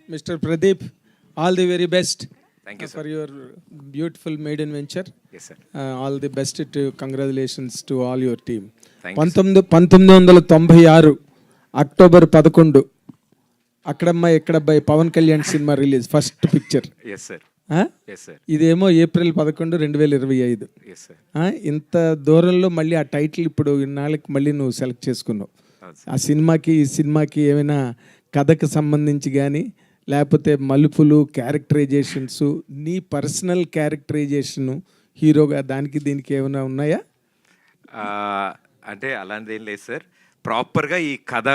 Mr. Pradeep, all the very best. Thank you, sir. For your beautiful maiden venture. Yes, sir. All the best to congratulations to all your team. Thank you, sir. 1996 October 11 అక్కడమ్మ ఎక్కడబ్బాయి Pawan Kalyan cinema release first picture. Yes, sir. Yes, sir. ఇదేమో April 11, 2025. Yes, sir. ఇంత దూరంలో మళ్ళీ ఆ title ఇప్పుడు ఇన్నాళ్ళకి మళ్ళీ నువ్వు సెలెక్ట్ చేసుకున్నావు. అవును, sir. ఆ సినిమాకి ఈ సినిమాకి ఏమైనా కథకు సంబంధించి కానీ లేకపోతే మలుపులు క్యారెక్టరైజేషన్స్ నీ పర్సనల్ క్యారెక్టరైజేషను హీరోగా దానికి దీనికి ఏమైనా ఉన్నాయా? అంటే అలాంటిది ఏం లేదు సార్. ప్రాపర్గా ఈ కథ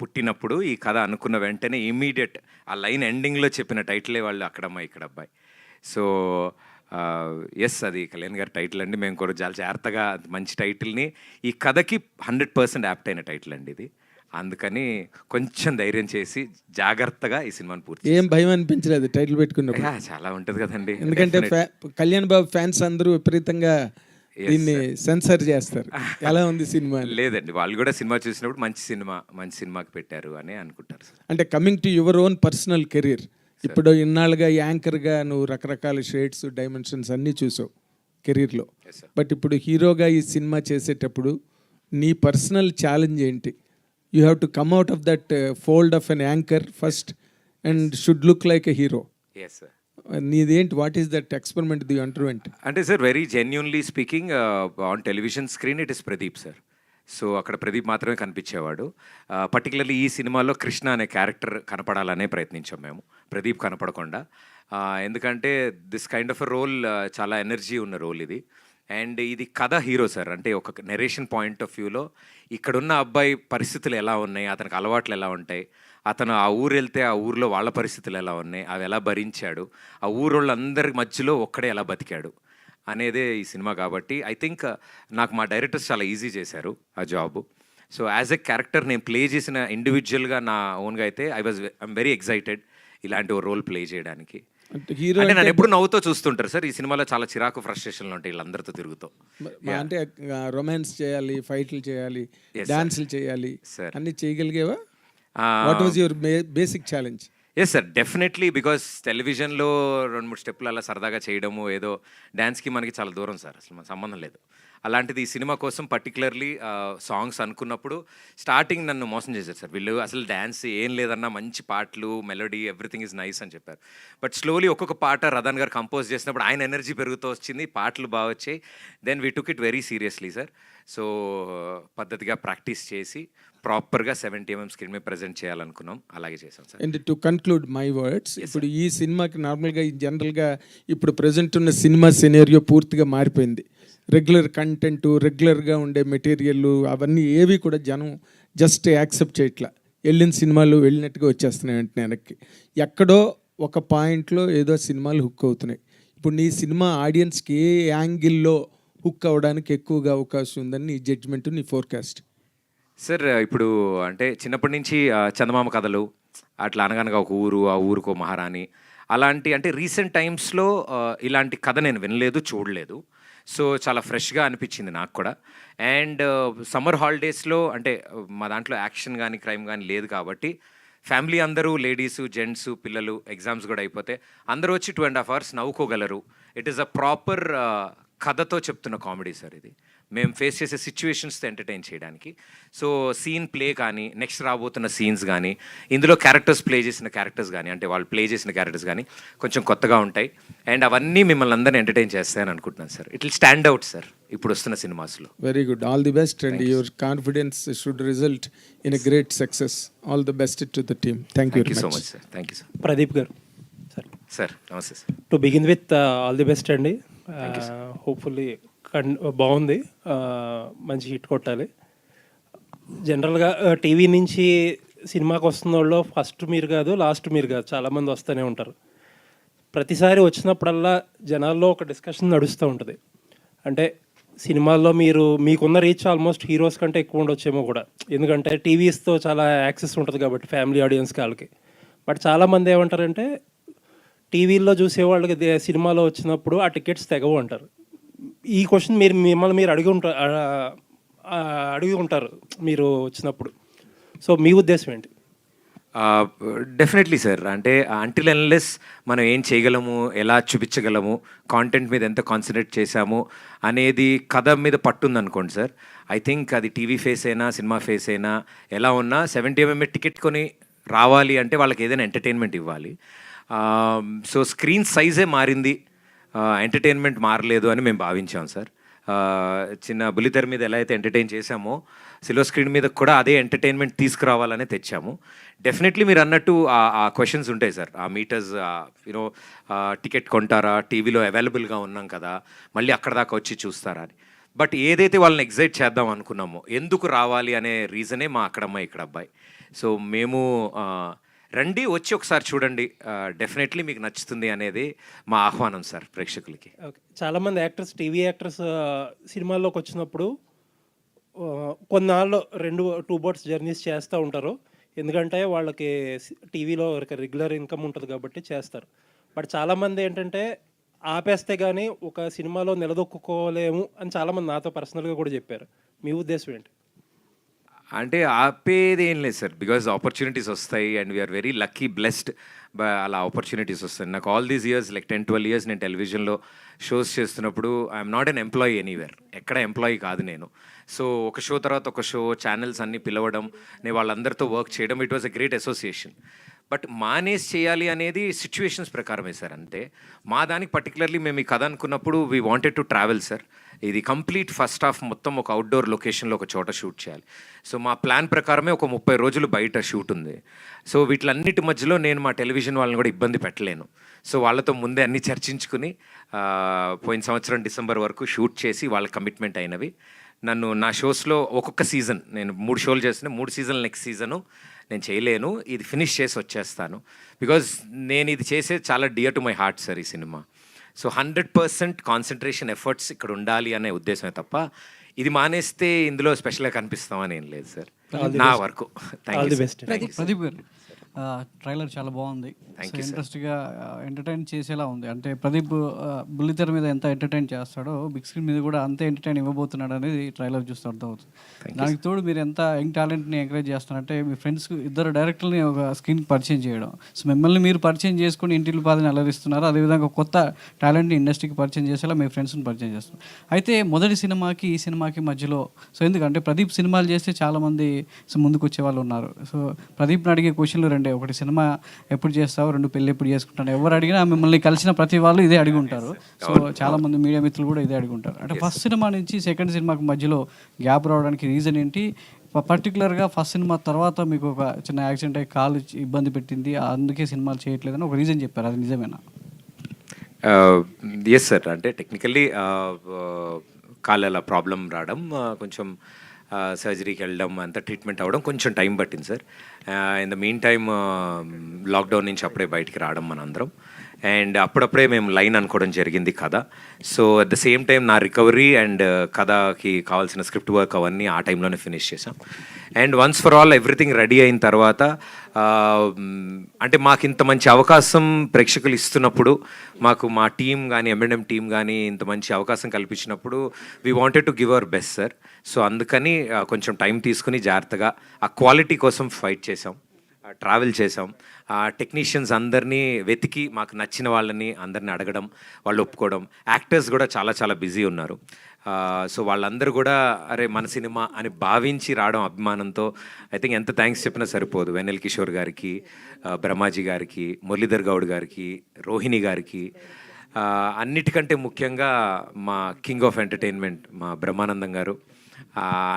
పుట్టినప్పుడు ఈ కథ అనుకున్న వెంటనే ఇమీడియట్ ఆ లైన్ ఎండింగ్లో చెప్పిన టైటిలే వాళ్ళు అక్కడమ్మ ఇక్కడ అబ్బాయి. సో ఎస్, అది కళ్యాణ్ గారి టైటిల్ అండి. మేము కూడా చాలా జాగ్రత్తగా మంచి టైటిల్ని ఈ కథకి 100% యాప్ట్ అయిన టైటిల్ అండి ఇది. అందుకని కొంచెం ధైర్యం చేసి జాగ్రత్తగా ఈ సినిమాని పూర్తి. ఏం భయం అనిపించలేదు టైటిల్ పెట్టుకున్నప్పుడు? చాలా ఉంటుంది కదండి. ఎందుకంటే కళ్యాణ్ బాబు ఫ్యాన్స్ అందరూ విపరీతంగా దీన్ని సెన్సర్ చేస్తారు. ఎలా ఉంది సినిమా? లేదండి, వాళ్ళు కూడా సినిమా చూసినప్పుడు మంచి సినిమాకి పెట్టారు అని అనుకుంటారు సార్. అంటే coming to your own personal career, ఇప్పుడు ఇన్నాళ్ళుగా యాంకర్గా నువ్వు రకరకాల షేడ్స్ డైమెన్షన్స్ అన్నీ చూసావు కెరీర్లో. బట్ ఇప్పుడు హీరోగా ఈ సినిమా చేసేటప్పుడు నీ పర్సనల్ ఛాలెంజ్ ఏంటి? You have to come out of that fold of an anchor first and should look like a hero. Yes, sir. నీదేంటి? What is that experiment the underwent? అంటే sir, very genuinely speaking, on television screen it is Pradeep sir. So అక్కడ ప్రదీప్ మాత్రమే కనిపించేవాడు. Particularly ఈ సినిమాలో కృష్ణ అనే character కనపడాలనే ప్రయత్నించాం మేము, ప్రదీప్ కనపడకుండా. ఎందుకంటే this kind of a role చాలా ఎనర్జీ ఉన్న రోల్ ఇది. అండ్ ఇది కథ హీరో సార్. అంటే ఒక నెరేషన్ పాయింట్ ఆఫ్ వ్యూలో ఇక్కడున్న అబ్బాయి పరిస్థితులు ఎలా ఉన్నాయి, అతనికి అలవాట్లు ఎలా ఉంటాయి, అతను ఆ ఊరు వెళ్తే ఆ ఊరిలో వాళ్ళ పరిస్థితులు ఎలా ఉన్నాయి, అవి ఎలా భరించాడు, ఆ ఊరోళ్ళందరి మధ్యలో ఒక్కడే ఎలా బతికాడు అనేదే ఈ సినిమా. కాబట్టి ఐ థింక్ నాకు మా డైరెక్టర్స్ చాలా ఈజీ చేశారు ఆ job. So as a character నేను ప్లే చేసిన ఇండివిజువల్గా నా ఓన్గా అయితే ఐఎమ్ వెరీ ఎక్సైటెడ్ ఇలాంటి ఓ రోల్ ప్లే చేయడానికి. హీరో అంటే నన్ను ఎప్పుడు నవ్వుతో చూస్తుంటారు సార్. ఈ సినిమాలో చాలా చిరాకు ఫ్రస్ట్రేషన్లు ఉంటాయి వీళ్ళందరితో తిరుగుతూ. అంటే రొమాన్స్ చేయాలి, ఫైట్లు చేయాలి, డాన్సులు చేయాలి, అన్ని చేయగలిగేవా? What was your basic challenge? Yes sir, definitely. Because టెలివిజన్లో 2-3 స్టెప్పులు అలా సరదాగా చేయడము, ఏదో డ్యాన్స్కి మనకి చాలా దూరం సార్, అసలు మన సంబంధం లేదు. అలాంటిది ఈ సినిమా కోసం పర్టికులర్లీ సాంగ్స్ అనుకున్నప్పుడు స్టార్టింగ్ నన్ను మోసం చేశారు సార్ వీళ్ళు. అసలు డ్యాన్స్ ఏం లేదన్నా, మంచి పాటలు, మెలోడీ, ఎవ్రీథింగ్ ఈజ్ నైస్ అని చెప్పారు. బట్ స్లోలీ ఒక్కొక్క పాట రతన్ గారు కంపోజ్ చేసినప్పుడు ఆయన ఎనర్జీ పెరుగుతూ వచ్చింది, పాటలు బాగా వచ్చాయి. Then we took it very seriously sir. So పద్ధతిగా ప్రాక్టీస్ చేసి ప్రాపర్గా 70mm స్క్రీన్ మీద ప్రజెంట్ చేయాలనుకున్నాం, అలాగే చేసాం sir. And to conclude my words, ఇప్పుడు ఈ సినిమాకి నార్మల్గా జనరల్గా ఇప్పుడు ప్రజెంట్ ఉన్న సినిమా సినేరియో పూర్తిగా మారిపోయింది. రెగ్యులర్ కంటెంట్, రెగ్యులర్గా ఉండే మెటీరియల్ అవన్నీ ఏవి కూడా జనం జస్ట్ యాక్సెప్ట్ చేయట్లా. వెళ్ళిన సినిమాలు వెళ్ళినట్టుగా వచ్చేస్తున్నాయి వెంటనే వెనక్కి. ఎక్కడో ఒక పాయింట్లో ఏదో సినిమాలు హుక్ అవుతున్నాయి. ఇప్పుడు నీ సినిమా ఆడియన్స్కి ఏ యాంగిల్లో హుక్ అవ్వడానికి ఎక్కువగా అవకాశం ఉందని నీ జడ్జ్మెంట్, నీ ఫోర్కాస్ట్? సార్ ఇప్పుడు అంటే చిన్నప్పటి నుంచి చందమామ కథలు, అట్లా అనగనగా ఒక ఊరు, ఆ ఊరుకో మహారాణి, అలాంటి అంటే రీసెంట్ టైమ్స్లో ఇలాంటి కథ నేను వినలేదు, చూడలేదు. సో చాలా ఫ్రెష్గా అనిపించింది నాకు కూడా. అండ్ సమ్మర్ హాలిడేస్లో అంటే మా దాంట్లో యాక్షన్ కానీ క్రైమ్ కానీ లేదు కాబట్టి ఫ్యామిలీ అందరూ, లేడీసు, జెంట్స్, పిల్లలు, ఎగ్జామ్స్ కూడా అయిపోతే అందరూ వచ్చి 2.5 hours నవ్వుకోగలరు. ఇట్ ఈస్ అ ప్రాపర్ కథతో చెప్తున్న కామెడీ సార్ ఇది. మేము ఫేస్ చేసే సిచ్యువేషన్స్తో ఎంటర్టైన్ చేయడానికి. సో సీన్ ప్లే కానీ, నెక్స్ట్ రాబోతున్న సీన్స్ కానీ, ఇందులో క్యారెక్టర్స్ ప్లే చేసిన క్యారెక్టర్స్ కానీ, అంటే వాళ్ళు ప్లే చేసిన క్యారెక్టర్స్ కానీ కొంచెం కొత్తగా ఉంటాయి. అండ్ అవన్నీ మిమ్మల్ని అందరినీ ఎంటర్టైన్ చేస్తాయని అనుకుంటున్నాను sir. It will stand out sir ఇప్పుడు వస్తున్న సినిమాస్లో. Very good, all the best. And your confidence should result in a great success. All the best to the team. Thank you so much sir. Thank you sir. Pradeep garu sir నమస్తే sir. To begin with all the best అండి. Hopefully బాగుంది, మంచి hit కొట్టాలి. జనరల్గా TV నుంచి సినిమాకి వస్తున్న వాళ్ళు ఫస్ట్ మీరు కాదు, లాస్ట్ మీరు కాదు, చాలామంది వస్తూనే ఉంటారు. ప్రతిసారి వచ్చినప్పుడల్లా జనాల్లో ఒక డిస్కషన్ నడుస్తూ ఉంటుంది. అంటే సినిమాల్లో మీకున్న రీచ్ ఆల్మోస్ట్ హీరోస్ కంటే ఎక్కువ ఉండొచ్చేమో కూడా, ఎందుకంటే టీవీస్తో చాలా యాక్సెస్ ఉంటుంది కాబట్టి ఫ్యామిలీ ఆడియన్స్ వాళ్ళకి. బట్ చాలామంది ఏమంటారంటే టీవీల్లో చూసేవాళ్ళకి సినిమాలో వచ్చినప్పుడు ఆ టికెట్స్ తెగవు అంటారు. ఈ క్వశ్చన్ మిమ్మల్ని మీరు అడిగి ఉంటారు మీరు వచ్చినప్పుడు. సో మీ ఉద్దేశం ఏంటి? Definitely sir. అంటే అంటిల్ అన్లెస్ మనం ఏం చేయగలము, ఎలా చూపించగలము, కాంటెంట్ మీద ఎంత కాన్సన్ట్రేట్ చేశాము అనేది కథ మీద పట్టుందనుకోండి సార్, ఐ థింక్ అది టీవీ ఫేస్ అయినా, సినిమా ఫేస్ అయినా ఎలా ఉన్నా 70 టికెట్ కొని రావాలి అంటే వాళ్ళకి ఏదైనా ఎంటర్టైన్మెంట్ ఇవ్వాలి. సో స్క్రీన్ సైజే మారింది, ఎంటర్టైన్మెంట్ మారలేదు అని మేము భావించాం సార్. చిన్న బుల్లితెర మీద ఎలా అయితే ఎంటర్టైన్ చేశామో సిల్వర్ స్క్రీన్ మీద కూడా అదే ఎంటర్టైన్మెంట్ తీసుకురావాలనే తెచ్చాము. డెఫినెట్లీ మీరు అన్నట్టు ఆ క్వశ్చన్స్ ఉంటాయి సార్. ఆ మీటర్స్ యూనో టికెట్ కొంటారా, టీవీలో అవైలబుల్గా ఉన్నాం కదా, మళ్ళీ అక్కడ దాకా వచ్చి చూస్తారా అని. బట్ ఏదైతే వాళ్ళని ఎగ్జైట్ చేద్దాం అనుకున్నామో, ఎందుకు రావాలి అనే రీజనే మా అక్కడమ్మాయి ఇక్కడ అబ్బాయి. సో మేము రండి, వచ్చి ఒకసారి చూడండి, డెఫినెట్లీ మీకు నచ్చుతుంది అనేది మా ఆహ్వానం సార్ ప్రేక్షకులకి. ఓకే, చాలామంది యాక్టర్స్, టీవీ యాక్టర్స్ సినిమాల్లోకి వచ్చినప్పుడు కొన్నాళ్ళు 2 బోట్స్ జర్నీస్ చేస్తూ ఉంటారు. ఎందుకంటే వాళ్ళకి టీవీలో రెగ్యులర్ ఇన్కమ్ ఉంటుంది కాబట్టి చేస్తారు. బట్ చాలామంది ఏంటంటే ఆపేస్తే కానీ ఒక సినిమాలో నిలదొక్కుకోలేము అని చాలామంది నాతో పర్సనల్గా కూడా చెప్పారు. మీ ఉద్దేశం ఏంటి? అంటే ఆపేది ఏం లేదు సార్, బికాజ్ ఆపర్చునిటీస్ వస్తాయి and we are very lucky blessed అలా ఆపర్చునిటీస్ వస్తాయి. నాకు all these years like 10-12 years నేను టెలివిజన్లో షోస్ చేస్తున్నప్పుడు I'm not an employee anywhere, ఎక్కడ ఎంప్లాయీ కాదు నేను. సో ఒక షో తర్వాత ఒక షో, ఛానల్స్ అన్నీ పిలవడం, నేను వాళ్ళందరితో వర్క్ చేయడం, it was a great association. But manage చేయాలి అనేది సిచ్యువేషన్స్ ప్రకారమే సార్. అంతే, మా దానికి పర్టికులర్లీ మేము ఈ కథ అనుకున్నప్పుడు we wanted to travel sir. ఇది కంప్లీట్ ఫస్ట్ హాఫ్ మొత్తం ఒక అవుట్డోర్ లొకేషన్లో ఒక చోట షూట్ చేయాలి. సో మా ప్లాన్ ప్రకారమే ఒక 30 రోజులు బయట షూట్ ఉంది. సో వీటిలన్నిటి మధ్యలో నేను మా టెలివిజన్ వాళ్ళని కూడా ఇబ్బంది పెట్టలేను. సో వాళ్ళతో ముందే అన్నీ చర్చించుకుని పోయిన సంవత్సరం డిసెంబర్ వరకు షూట్ చేసి వాళ్ళ కమిట్మెంట్ అయినవి. నన్ను నా షోస్లో ఒక్కొక్క సీజన్, నేను 3 షోలు చేస్తున్నా, 3 సీజన్లు నెక్స్ట్ సీజను నేను చేయలేను, ఇది ఫినిష్ చేసి వచ్చేస్తాను. బికాజ్ నేను ఇది చేసేది చాలా dear to my heart sir ఈ సినిమా. సో 100% కాన్సన్ట్రేషన్ ఎఫర్ట్స్ ఇక్కడ ఉండాలి అనే ఉద్దేశమే తప్ప ఇది మానేస్తే ఇందులో స్పెషల్గా కనిపిస్తామని ఏం లేదు సార్. నా వరకు ఆల్ ది బెస్ట్. ప్రదీప్ గారు, ట్రైలర్ చాలా బాగుంది, ఇంట్రెస్ట్గా ఎంటర్టైన్ చేసేలా ఉంది. అంటే ప్రదీప్ బుల్లితెర మీద ఎంత ఎంటర్టైన్ చేస్తాడో బిగ్ స్క్రీన్ మీద కూడా అంతే ఎంటర్టైన్ ఇవ్వబోతున్నాడు అనేది ట్రైలర్ చూస్తే అర్థమవుతుంది. దానికి తోడు మీరు ఎంత యంగ్ టాలెంట్ని ఎంకరేజ్ చేస్తున్నారంటే మీ ఫ్రెండ్స్ 2 డైరెక్టర్ని ఒక స్క్రీన్కి పరిచయం చేయడం, సో మిమ్మల్ని మీరు పరిచయం చేసుకుని ఇంటిల్లి పాదని అలరిస్తున్నారు. అదేవిధంగా కొత్త టాలెంట్ని ఇండస్ట్రీకి పరిచయం చేసేలా మీ ఫ్రెండ్స్ని పరిచయం చేస్తున్నారు. అయితే మొదటి సినిమాకి ఈ సినిమాకి మధ్యలో, సో ఎందుకంటే ప్రదీప్ సినిమాలు చేస్తే చాలామంది ముందుకు వచ్చే వాళ్ళు ఉన్నారు. సో ప్రదీప్ని అడిగే క్వశ్చన్లు రెండే, ఒకటి సినిమా ఎప్పుడు చేస్తావు, 2 పెళ్ళి ఎప్పుడు చేసుకుంటాను. ఎవరు అడిగినా మిమ్మల్ని కలిసిన ప్రతి వాళ్ళు ఇదే అడిగి ఉంటారు. సో చాలా మంది మీడియా మిత్రులు కూడా ఇదే అడిగి ఉంటారు. అంటే ఫస్ట్ సినిమా నుంచి సెకండ్ సినిమాకి మధ్యలో గ్యాప్ రావడానికి రీజన్ ఏంటి? పర్టికులర్గా ఫస్ట్ సినిమా తర్వాత మీకు ఒక చిన్న యాక్సిడెంట్ అయ్యి కాలు ఇబ్బంది పెట్టింది, అందుకే సినిమాలు చేయట్లేదని ఒక రీజన్ చెప్పారు, అది నిజమేనా? Yes sir. అంటే టెక్నికల్లీ కాలు అలా ప్రాబ్లం రావడం, కొంచెం సర్జరీకి వెళ్ళడం, అంతా ట్రీట్మెంట్ అవ్వడం కొంచెం టైం పట్టింది sir. In the mean time lockdown నుంచి అప్పుడే బయటికి రావడం మనందరం, అండ్ అప్పుడప్పుడే మేము లైన్ అనుకోవడం జరిగింది కథ. So at the same time నా రికవరీ అండ్ కథకి కావాల్సిన స్క్రిప్ట్ వర్క్ అవన్నీ ఆ టైంలోనే ఫినిష్ చేసాం. And once for all everything ready అయిన తర్వాత, అంటే మాకు ఇంత మంచి అవకాశం ప్రేక్షకులు ఇస్తున్నప్పుడు, మాకు మా టీం కానీ M&M టీం కానీ ఇంత మంచి అవకాశం కల్పించినప్పుడు we wanted to give our best sir. So అందుకని కొంచెం టైం తీసుకుని జాగ్రత్తగా ఆ క్వాలిటీ కోసం ఫైట్ చేసాం, ట్రావెల్ చేసాం. టెక్నీషియన్స్ అందరినీ వెతికి మాకు నచ్చిన వాళ్ళని అందరినీ అడగడం, వాళ్ళు ఒప్పుకోవడం. యాక్టర్స్ కూడా చాలా చాలా బిజీ ఉన్నారు. సో వాళ్ళందరూ కూడా అరే మన సినిమా అని భావించి రావడం అభిమానంతో. ఐ థింక్ ఎంత థ్యాంక్స్ చెప్పినా సరిపోదు. వెన్నెల కిషోర్ గారికి, బ్రహ్మాజీ గారికి, మురళీధర్ గౌడ్ గారికి, రోహిణి గారికి, అన్నిటికంటే ముఖ్యంగా మా కింగ్ ఆఫ్ ఎంటర్టైన్మెంట్ మా బ్రహ్మానందం గారు.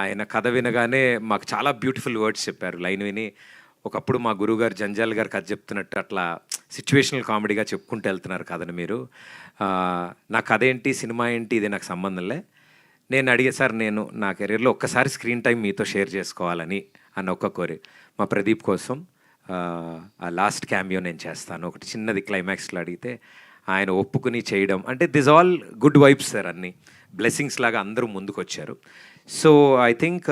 ఆయన కథ వినగానే మాకు చాలా బ్యూటిఫుల్ వర్డ్స్ చెప్పారు. లైన్ విని ఒకప్పుడు మా గురువుగారు జంజాల్ గారు కథ చెప్తున్నట్టు అట్లా సిచ్యువేషనల్ కామెడీగా చెప్పుకుంటూ వెళ్తున్నారు కథను మీరు. నా కథ ఏంటి, సినిమా ఏంటి, ఇది నాకు సంబంధంలే. నేను అడిగే సార్, నేను నా కెరీర్లో ఒక్కసారి స్క్రీన్ టైం మీతో షేర్ చేసుకోవాలని అన్న ఒక్క కోరి. మా ప్రదీప్ కోసం ఆ లాస్ట్ క్యామియో నేను చేస్తాను, ఒకటి చిన్నది క్లైమాక్స్లో అడిగితే ఆయన ఒప్పుకుని చేయడం. అంటే this all good vibes sir, అన్నీ బ్లెస్సింగ్స్ లాగా అందరూ ముందుకు వచ్చారు. సో ఐ థింక్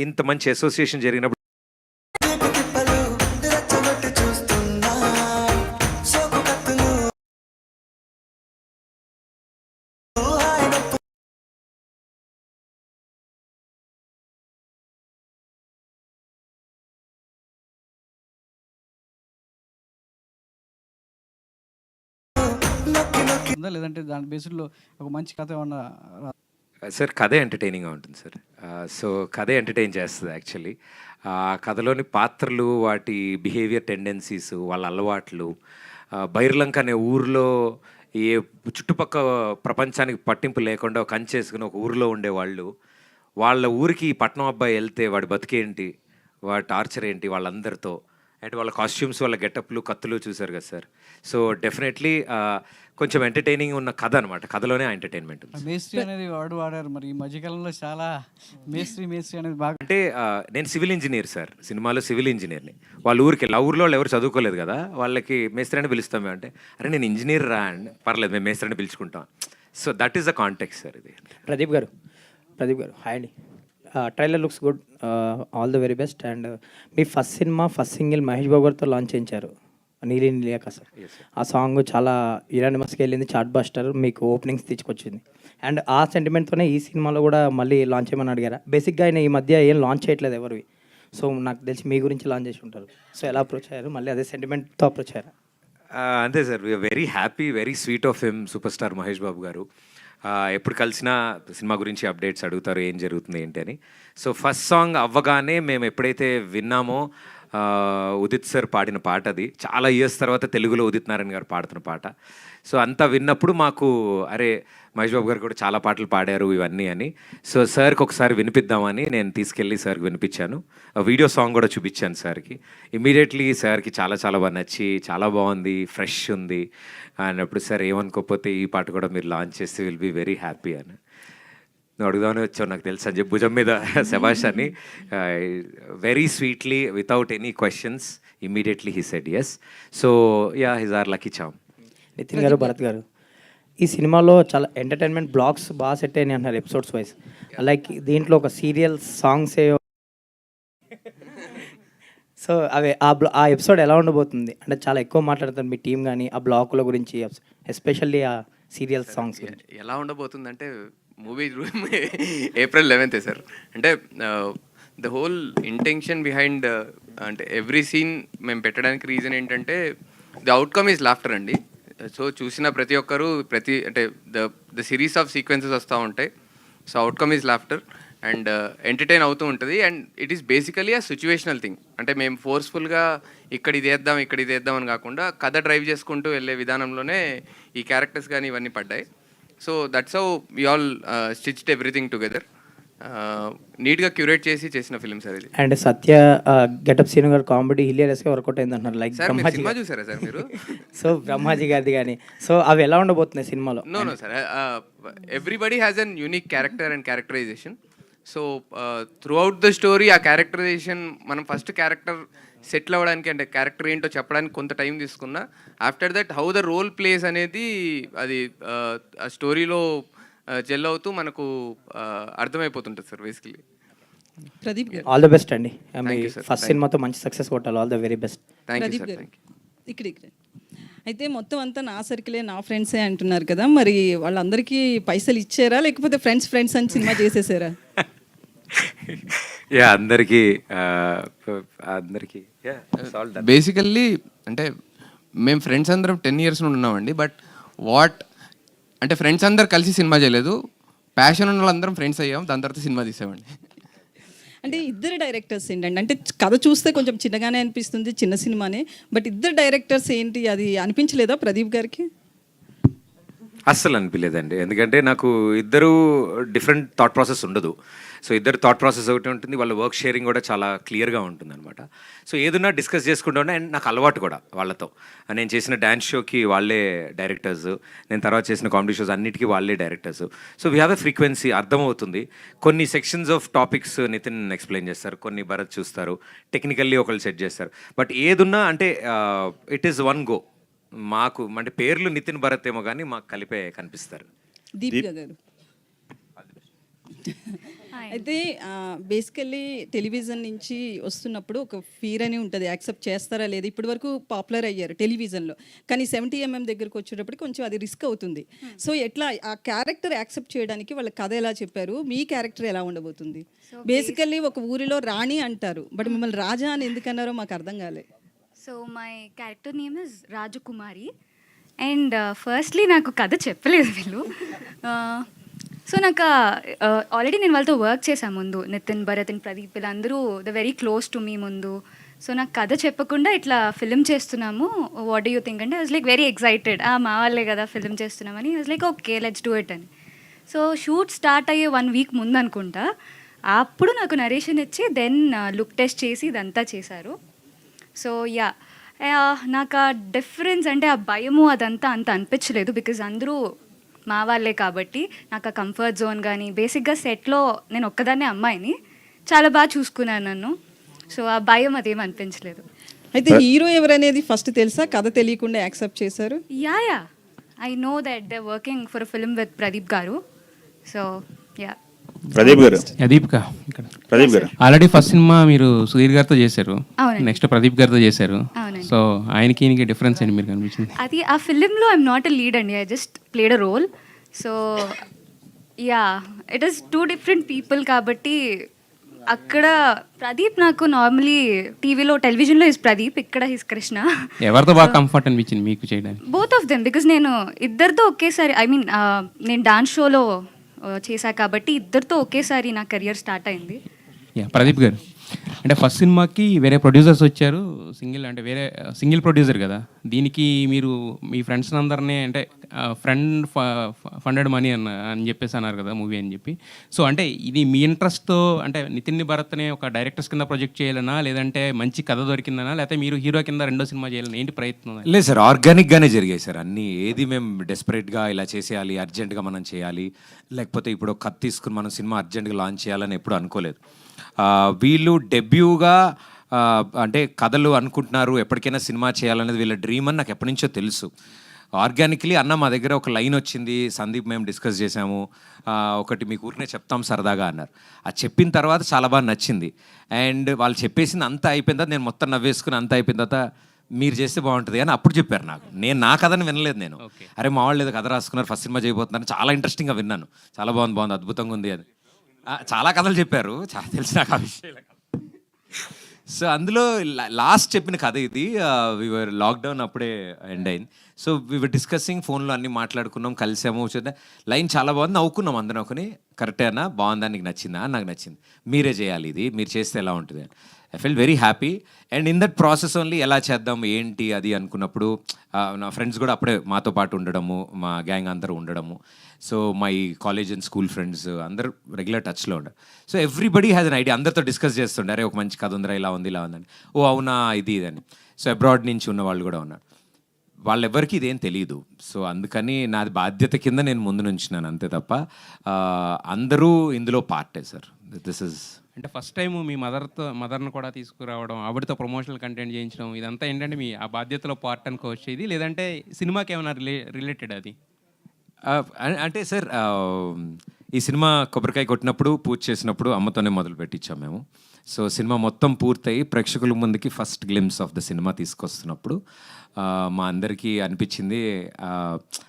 ఇంత మంచి అసోసియేషన్ జరిగినప్పుడు ఉందా లేదంటే దాని బేస్డ్లో ఒక మంచి కథ ఏమన్నా సార్ కథే ఎంటర్టైనింగ్గా ఉంటుంది సార్. సో కథే ఎంటర్టైన్ చేస్తుంది యాక్చువల్లీ. ఆ కథలోని పాత్రలు, వాటి బిహేవియర్ టెండెన్సీస్, వాళ్ళ అలవాట్లు, బైర్లంక అనే ఊరిలో ఏ చుట్టుపక్క ప్రపంచానికి పట్టింపు లేకుండా ఒక కంచేసుకుని ఒక ఊరిలో ఉండేవాళ్ళు, వాళ్ళ ఊరికి ఈ పట్నం అబ్బాయి వెళ్తే వాడి బతికేంటి, వాడి టార్చర్ ఏంటి వాళ్ళందరితో, అండ్ వాళ్ళ కాస్ట్యూమ్స్, వాళ్ళ గెటప్లు, కత్తులు చూసారు కదా సార్. సో డెఫినెట్లీ కొంచెం ఎంటర్టైనింగ్ ఉన్న కథ అనమాట. కథలోనే ఎంటర్టైన్మెంట్ ఉంది. మేస్త్రి అనేది వాడారు మరి ఈ మధ్యకాలంలో చాలా మేస్త్రి అనేది బాగా అంటే నేను సివిల్ ఇంజనీర్ సార్, సినిమాలో సివిల్ ఇంజనీర్ని. వాళ్ళ ఊరికి వెళ్ళి, ఆ ఊరిలో వాళ్ళు ఎవరు చదువుకోలేదు కదా, వాళ్ళకి మేస్త్రి అని పిలుస్తాం మేము. అంటే అరే నేను ఇంజనీర్ రా అండి, పర్లేదు మేము మేస్త్రి అని పిలుచుకుంటాం. So that is the context sir ఇది. ప్రదీప్ గారు హాయ్ అండి. Trailer looks good, all the very best. And మీ first cinema, first single Mahesh Babu గారితో లాంచ్ చేయించారు, నీలి నీలియాక సార్. ఆ సాంగ్ చాలా యునానిమస్గా వెళ్ళింది, చార్ట్ బస్టర్, మీకు ఓపెనింగ్స్ తీసుకొచ్చింది. అండ్ ఆ సెంటిమెంట్తోనే ఈ సినిమాలో కూడా మళ్ళీ లాంచ్ చేయమని అడిగారా? బేసిక్గా ఆయన ఈ మధ్య ఏం లాంచ్ చేయట్లేదు ఎవరివి, సో నాకు తెలిసి మీ గురించి లాంచ్ చేసి ఉంటారు. సో ఎలా అప్రోచ్ అయ్యారు, మళ్ళీ అదే సెంటిమెంట్తో అప్రోచ్ అయ్యారా? అంతే సార్, we are very happy, very sweet of him, super star Mahesh Babu garu. ఎప్పుడు కలిసినా సినిమా గురించి అప్డేట్స్ అడుగుతారు, ఏం జరుగుతుంది ఏంటి అని. సో ఫస్ట్ సాంగ్ అవ్వగానే మేము ఎప్పుడైతే విన్నామో, ఉదిత్ సార్ పాడిన పాట, అది చాలా ఇయర్స్ తర్వాత తెలుగులో ఉదిత్ నారాయణ గారు పాడుతున్న పాట. సో అంతా విన్నప్పుడు మాకు అరే మహేష్ బాబు గారు కూడా చాలా పాటలు పాడారు ఇవన్నీ అని. సో సార్కి ఒకసారి వినిపిద్దామని నేను తీసుకెళ్ళి సార్కి వినిపించాను. వీడియో సాంగ్ కూడా చూపించాను సార్కి. ఇమీడియట్లీ సార్కి చాలా చాలా బాగా నచ్చి, చాలా బాగుంది, ఫ్రెష్ ఉంది అన్నప్పుడు, సార్ ఏమనుకోకపోతే ఈ పాట కూడా మీరు లాంచ్ చేస్తే విల్ బీ వెరీ హ్యాపీ అని. నువ్వు అడుగుదామని వచ్చావు నాకు తెలుసు అని చెప్పి భుజం మీద శభాష్ అని very sweetly, without any questions, immediately he said yes. So yeah, he's our lucky charm. Nithin garu, Bharath గారు, ఈ సినిమాలో చాలా ఎంటర్టైన్మెంట్ బ్లాగ్స్ బాగా సెట్ అయినాయి అంటున్నారు ఎపిసోడ్స్ వైజ్. లైక్ దీంట్లో ఒక సీరియల్ సాంగ్స్ సో అవి ఆ ఎపిసోడ్ ఎలా ఉండబోతుంది? అంటే చాలా ఎక్కువ మాట్లాడుతారు మీ టీం కానీ ఆ బ్లాకుల గురించి, ఎస్పెషల్లీ ఆ సీరియల్ సాంగ్స్ గురించి. ఎలా ఉండబోతుందంటే మూవీ ఏప్రిల్ 11th సార్. అంటే ద హోల్ ఇంటెన్షన్ బిహైండ్, అంటే ఎవ్రీ సీన్ మేము పెట్టడానికి రీజన్ ఏంటంటే ది అవుట్కమ్ ఈజ్ లాఫ్టర్ అండి. సో చూసిన ప్రతి ఒక్కరు అంటే ద సిరీస్ ఆఫ్ సీక్వెన్సెస్ వస్తూ ఉంటాయి. So outcome is laughter and entertain అవుతూ ఉంటుంది. అండ్ ఇట్ ఈస్ బేసికలీ ఆ సిచ్యువేషనల్ థింగ్. అంటే మేము ఫోర్స్ఫుల్గా ఇక్కడ ఇది వేద్దాం అని కాకుండా కథ డ్రైవ్ చేసుకుంటూ వెళ్ళే విధానంలోనే ఈ క్యారెక్టర్స్ కానీ ఇవన్నీ పడ్డాయి. So that's how we all stitched everything together. నీట్గా క్యూరేట్ చేసిన ఫిల్మ్ సార్ ఇది. And Satya getup Seenu garu comedy హిలియరస్గా వర్కౌట్ అయింది అంటున్నారు. లైక్ సార్ మీరు బ్రహ్మాజీ సినిమా చూసారా సార్ మీరు? సో బ్రహ్మాజీ గారిది కానీ, సో అవి ఎలా ఉండబోతున్నాయి సినిమాలో? No sir, everybody has an unique character and characterization. So throughout the story ఆ క్యారెక్టరైజేషన్, మనం ఫస్ట్ క్యారెక్టర్ సెటిల్ అవ్వడానికి, అంటే క్యారెక్టర్ ఏంటో చెప్పడానికి కొంత టైం తీసుకున్నా, after that how the role plays అనేది అది ఆ స్టోరీలో జెల్ అవుతూ మనకు అర్థమైపోతుంటుంది sir basically. Pradeep garu, all the best అండి. you, sir. ఫస్ట్ సినిమాతో మంచి సక్సెస్ కొట్టాలి. All the very best. Thank you Pradeep sir, garu, thank you. ఇక్కడ అయితే మొత్తం అంతా నా సర్కిలే, నా ఫ్రెండ్సే అంటున్నారు కదా, మరి వాళ్ళందరికీ పైసలు ఇచ్చారా లేకపోతే ఫ్రెండ్స్ అని సినిమా చేసేసారా? యా, అందరికీ బేసికల్లీ అంటే మేము ఫ్రెండ్స్ అందరం 10 years నుండి ఉన్నామండి. బట్ అంటే ఫ్రెండ్స్ అందరు కలిసి సినిమా చేయలేదు, ప్యాషన్ ఉన్న వాళ్ళందరం ఫ్రెండ్స్ అయ్యాం, దాని తర్వాత సినిమా తీసామండి. అంటే ఇద్దరు డైరెక్టర్స్ ఏంటంటే, అంటే కథ చూస్తే కొంచెం చిన్నగానే అనిపిస్తుంది, చిన్న సినిమానే, బట్ ఇద్దరు డైరెక్టర్స్ ఏంటి, అది అనిపించలేదా ప్రదీప్ గారికి? అస్సలు అనిపించలేదండి. ఎందుకంటే నాకు ఇద్దరు డిఫరెంట్ థాట్ ప్రాసెస్ ఉండదు. సో ఇద్దరు థాట్ ప్రాసెస్ ఒకటి ఉంటుంది, వాళ్ళ వర్క్ షేరింగ్ కూడా చాలా క్లియర్గా ఉంటుంది అనమాట. సో ఏదన్నా డిస్కస్ చేసుకుంటూ ఉండే, అండ్ నాకు అలవాటు కూడా వాళ్ళతో. నేను చేసిన డ్యాన్స్ షోకి వాళ్ళే డైరెక్టర్స్, నేను తర్వాత చేసిన కామెడీ షోస్ అన్నిటికీ వాళ్ళే directors. So we have a frequency, అర్థమవుతుంది. కొన్ని sections of topics Nithin explain చేస్తారు, కొన్ని భరత్ చూస్తారు, టెక్నికల్లీ ఒకళ్ళు సెట్ చేస్తారు. బట్ ఏదున్నా అంటే ఇట్ ఈస్ వన్ గో. మాకు అంటే పేర్లు నితిన్ భరత్ ఏమో కానీ మాకు కలిపే కనిపిస్తారు. దీపిక గారు, అయితే బేసికల్లీ టెలివిజన్ నుంచి వస్తున్నప్పుడు ఒక ఫీర్ అని ఉంటుంది, యాక్సెప్ట్ చేస్తారా లేదు. ఇప్పటి వరకు పాపులర్ అయ్యారు టెలివిజన్లో, కానీ 70mm దగ్గరకు వచ్చేటప్పుడు కొంచెం అది రిస్క్ అవుతుంది. సో ఎట్లా ఆ క్యారెక్టర్ యాక్సెప్ట్ చేయడానికి వాళ్ళ కథ ఎలా చెప్పారు, మీ క్యారెక్టర్ ఎలా ఉండబోతుంది? బేసికల్లీ ఒక ఊరిలో రాణి అంటారు, బట్ మిమ్మల్ని రాజా అని ఎందుకన్నారో మాకు అర్థం కాలే. So my character name is Rajakumari and firstly నాకు కథ చెప్పలేదు వీళ్ళు. సో నాకు ఆల్రెడీ నేను వాళ్ళతో వర్క్ చేశాను ముందు, నితిన్, భరత్ అండ్ ప్రదీప్ వీళ్ళందరూ the very close to me ముందు. సో నాకు కథ చెప్పకుండా ఇట్లా ఫిల్మ్ చేస్తున్నాము, వాట్ డూ యూ థింక్ అంటే I was like very excited. మా వాళ్ళే కదా ఫిల్మ్ చేస్తున్నామని. I was like okay let's do it అని. సో షూట్ స్టార్ట్ అయ్యే 1 వీక్ ముందు అనుకుంటా, అప్పుడు నాకు నరేషన్ ఇచ్చి దెన్ లుక్ టెస్ట్ చేసి ఇదంతా చేశారు. సో యా, నాకు ఆ డిఫరెన్స్ అంటే ఆ భయము అదంతా అంత అనిపించలేదు, బికాజ్ అందరూ మా వాళ్ళే కాబట్టి. నాకు ఆ కంఫర్ట్ జోన్ కానీ, బేసిక్గా సెట్లో నేను ఒక్కదాన్నే అమ్మాయిని, చాలా బాగా చూసుకున్నాను నన్ను. సో ఆ భయం అదేం అనిపించలేదు. అయితే హీరో ఎవరనేది ఫస్ట్ తెలుసా, కథ తెలియకుండా యాక్సెప్ట్ చేశారు? Yeah I know that they working for film with Pradeep garu. So yeah. Pradeep గారు, దీపిక ఇక్కడ. ప్రదీప్ గారు ఆల్రెడీ ఫస్ట్ సినిమా మీరు సుధీర్ గారితో చేశారు, అవునండి. నెక్స్ట్ ప్రదీప్ గారితో చేశారు. అవునండి. సో ఆయనకి ఈయనకి డిఫరెన్స్ ఏంటి మీరు కనిపించింది? అది ఆ ఫిలింలో ఐఎమ్ నాట్ ఎ లీడ్ అండి, I just played a role. So yeah, it is 2 different people కాబట్టి అక్కడ ప్రదీప్ నాకు నార్మలీ టీవీలో టెలివిజన్లో హిస్ ప్రదీప్, ఇక్కడ హిస్ కృష్ణ. ఎవరితో బాగా కంఫర్ట్ అనిపించింది మీకు చేయడానికి? బోత్ ఆఫ్ దెమ్, బికాజ్ నేను ఇద్దరితో ఒకేసారి ఐ మీన్ నేను డాన్స్ షోలో చేశా కాబట్టి ఇద్దరితో ఒకేసారి నా కెరియర్ స్టార్ట్ అయింది. యా, ప్రదీప్ గారు అంటే ఫస్ట్ సినిమాకి వేరే ప్రొడ్యూసర్స్ వచ్చారు, వేరే సింగిల్ ప్రొడ్యూసర్ కదా. దీనికి మీరు మీ ఫ్రెండ్స్ అందరినీ అంటే ఫండెడ్ మనీ అని చెప్పేసి అన్నారు కదా మూవీ అని చెప్పి. సో అంటే ఇది మీ ఇంట్రెస్ట్తో అంటే నితిన్ భరత్ని ఒక డైరెక్టర్స్ కింద ప్రొజెక్ట్ చేయాలనా, లేదంటే మంచి కథ దొరికిందనా, లేకపోతే మీరు హీరో కింద 2వ సినిమా చేయాలని ఏంటి ప్రయత్నం? లేదు సార్, ఆర్గానిక్గానే జరిగాయి సార్ అన్నీ. ఏది మేము డెస్పరేట్గా ఇలా చేసేయాలి, అర్జెంటుగా మనం చేయాలి, లేకపోతే ఇప్పుడు కథ తీసుకుని మనం సినిమా అర్జెంటుగా లాంచ్ చేయాలని ఎప్పుడు అనుకోలేదు. వీళ్ళు డెబ్యూగా అంటే కథలు అనుకుంటున్నారు, ఎప్పటికైనా సినిమా చేయాలనేది వీళ్ళ డ్రీమ్ అని నాకు ఎప్పటి నుంచో తెలుసు. ఆర్గానిక్లీ అన్న మా దగ్గర ఒక లైన్ వచ్చింది, సందీప్ మేము డిస్కస్ చేసాము, ఒకటి మీకు ఊరినే చెప్తాం సరదాగా అన్నారు. అది చెప్పిన తర్వాత చాలా బాగా నచ్చింది. అండ్ వాళ్ళు చెప్పేసింది అంతా అయిపోయిన తర్వాత నేను మొత్తం నవ్వేసుకుని అంతా అయిపోయిన తర్వాత మీరు చేస్తే బాగుంటుంది అని అప్పుడు చెప్పారు నాకు. నా కథని వినలేదు నేను. అరే మా వాళ్ళు ఏదో కథ రాసుకున్నారు, ఫస్ట్ సినిమా చేయబోతున్నారు, చాలా ఇంట్రెస్టింగ్గా విన్నాను, చాలా బాగుంది, అద్భుతంగా ఉంది అని. చాలా కథలు చెప్పారు, చాలా తెలిసి నాకు ఆ విషయాలు. సో అందులో లాస్ట్ చెప్పిన కథ ఇది. వివర్ లాక్డౌన్ అప్పుడే ఎండ్ అయింది. సో వివర్ డిస్కసింగ్, ఫోన్లో అన్నీ మాట్లాడుకున్నాం, కలిసాము, చూద్దాం లైన్ చాలా బాగుంది, నవ్వుకున్నాం అందరం. ఒకని కరెక్టే అన్న, బాగుందా, నీకు నచ్చిందా? నాకు నచ్చింది, మీరే చేయాలి, ఇది మీరు చేస్తే ఎలా ఉంటుంది. I fell very happy. And in that process only ఎలా చేద్దాం ఏంటి అది అనుకున్నప్పుడు నా ఫ్రెండ్స్ కూడా అప్పుడే మాతో పాటు ఉండడము, మా గ్యాంగ్ అందరూ ఉండడము. So my college and school friends అందరూ రెగ్యులర్ టచ్లో ఉండరు. So everybody has an idea, అందరితో డిస్కస్ చేస్తుండే, అరే ఒక మంచి కథ ఉందిరా, ఇలా ఉంది ఇలా ఉందని. ఓ అవునా, ఇది ఇదని. సో అబ్రాడ్ నుంచి ఉన్న వాళ్ళు కూడా ఉన్నారు, వాళ్ళెవ్వరికి ఇదేం తెలియదు. సో అందుకని నాది బాధ్యత కింద నేను ముందు నుంచినాను అంతే తప్ప అందరూ ఇందులో పార్టే సార్. దిస్ ఇస్ అంటే ఫస్ట్ టైం మీ మదర్ని కూడా తీసుకురావడం, ఆవిడతో ప్రమోషనల్ కంటెంట్ చేయించడం, ఇదంతా ఏంటంటే మీ ఆ బాధ్యతలో పార్ట్ అనుకోవచ్చు ఇది, లేదంటే సినిమాకి ఏమైనా రిలేటెడ్ అది? అంటే సార్ ఈ సినిమా కొబ్బరికాయ కొట్టినప్పుడు, పూజ చేసినప్పుడు అమ్మతోనే మొదలు పెట్టించాం మేము. సో సినిమా మొత్తం పూర్తయి ప్రేక్షకుల ముందుకి first glimpse of the cinema తీసుకొస్తున్నప్పుడు మా అందరికీ అనిపించింది,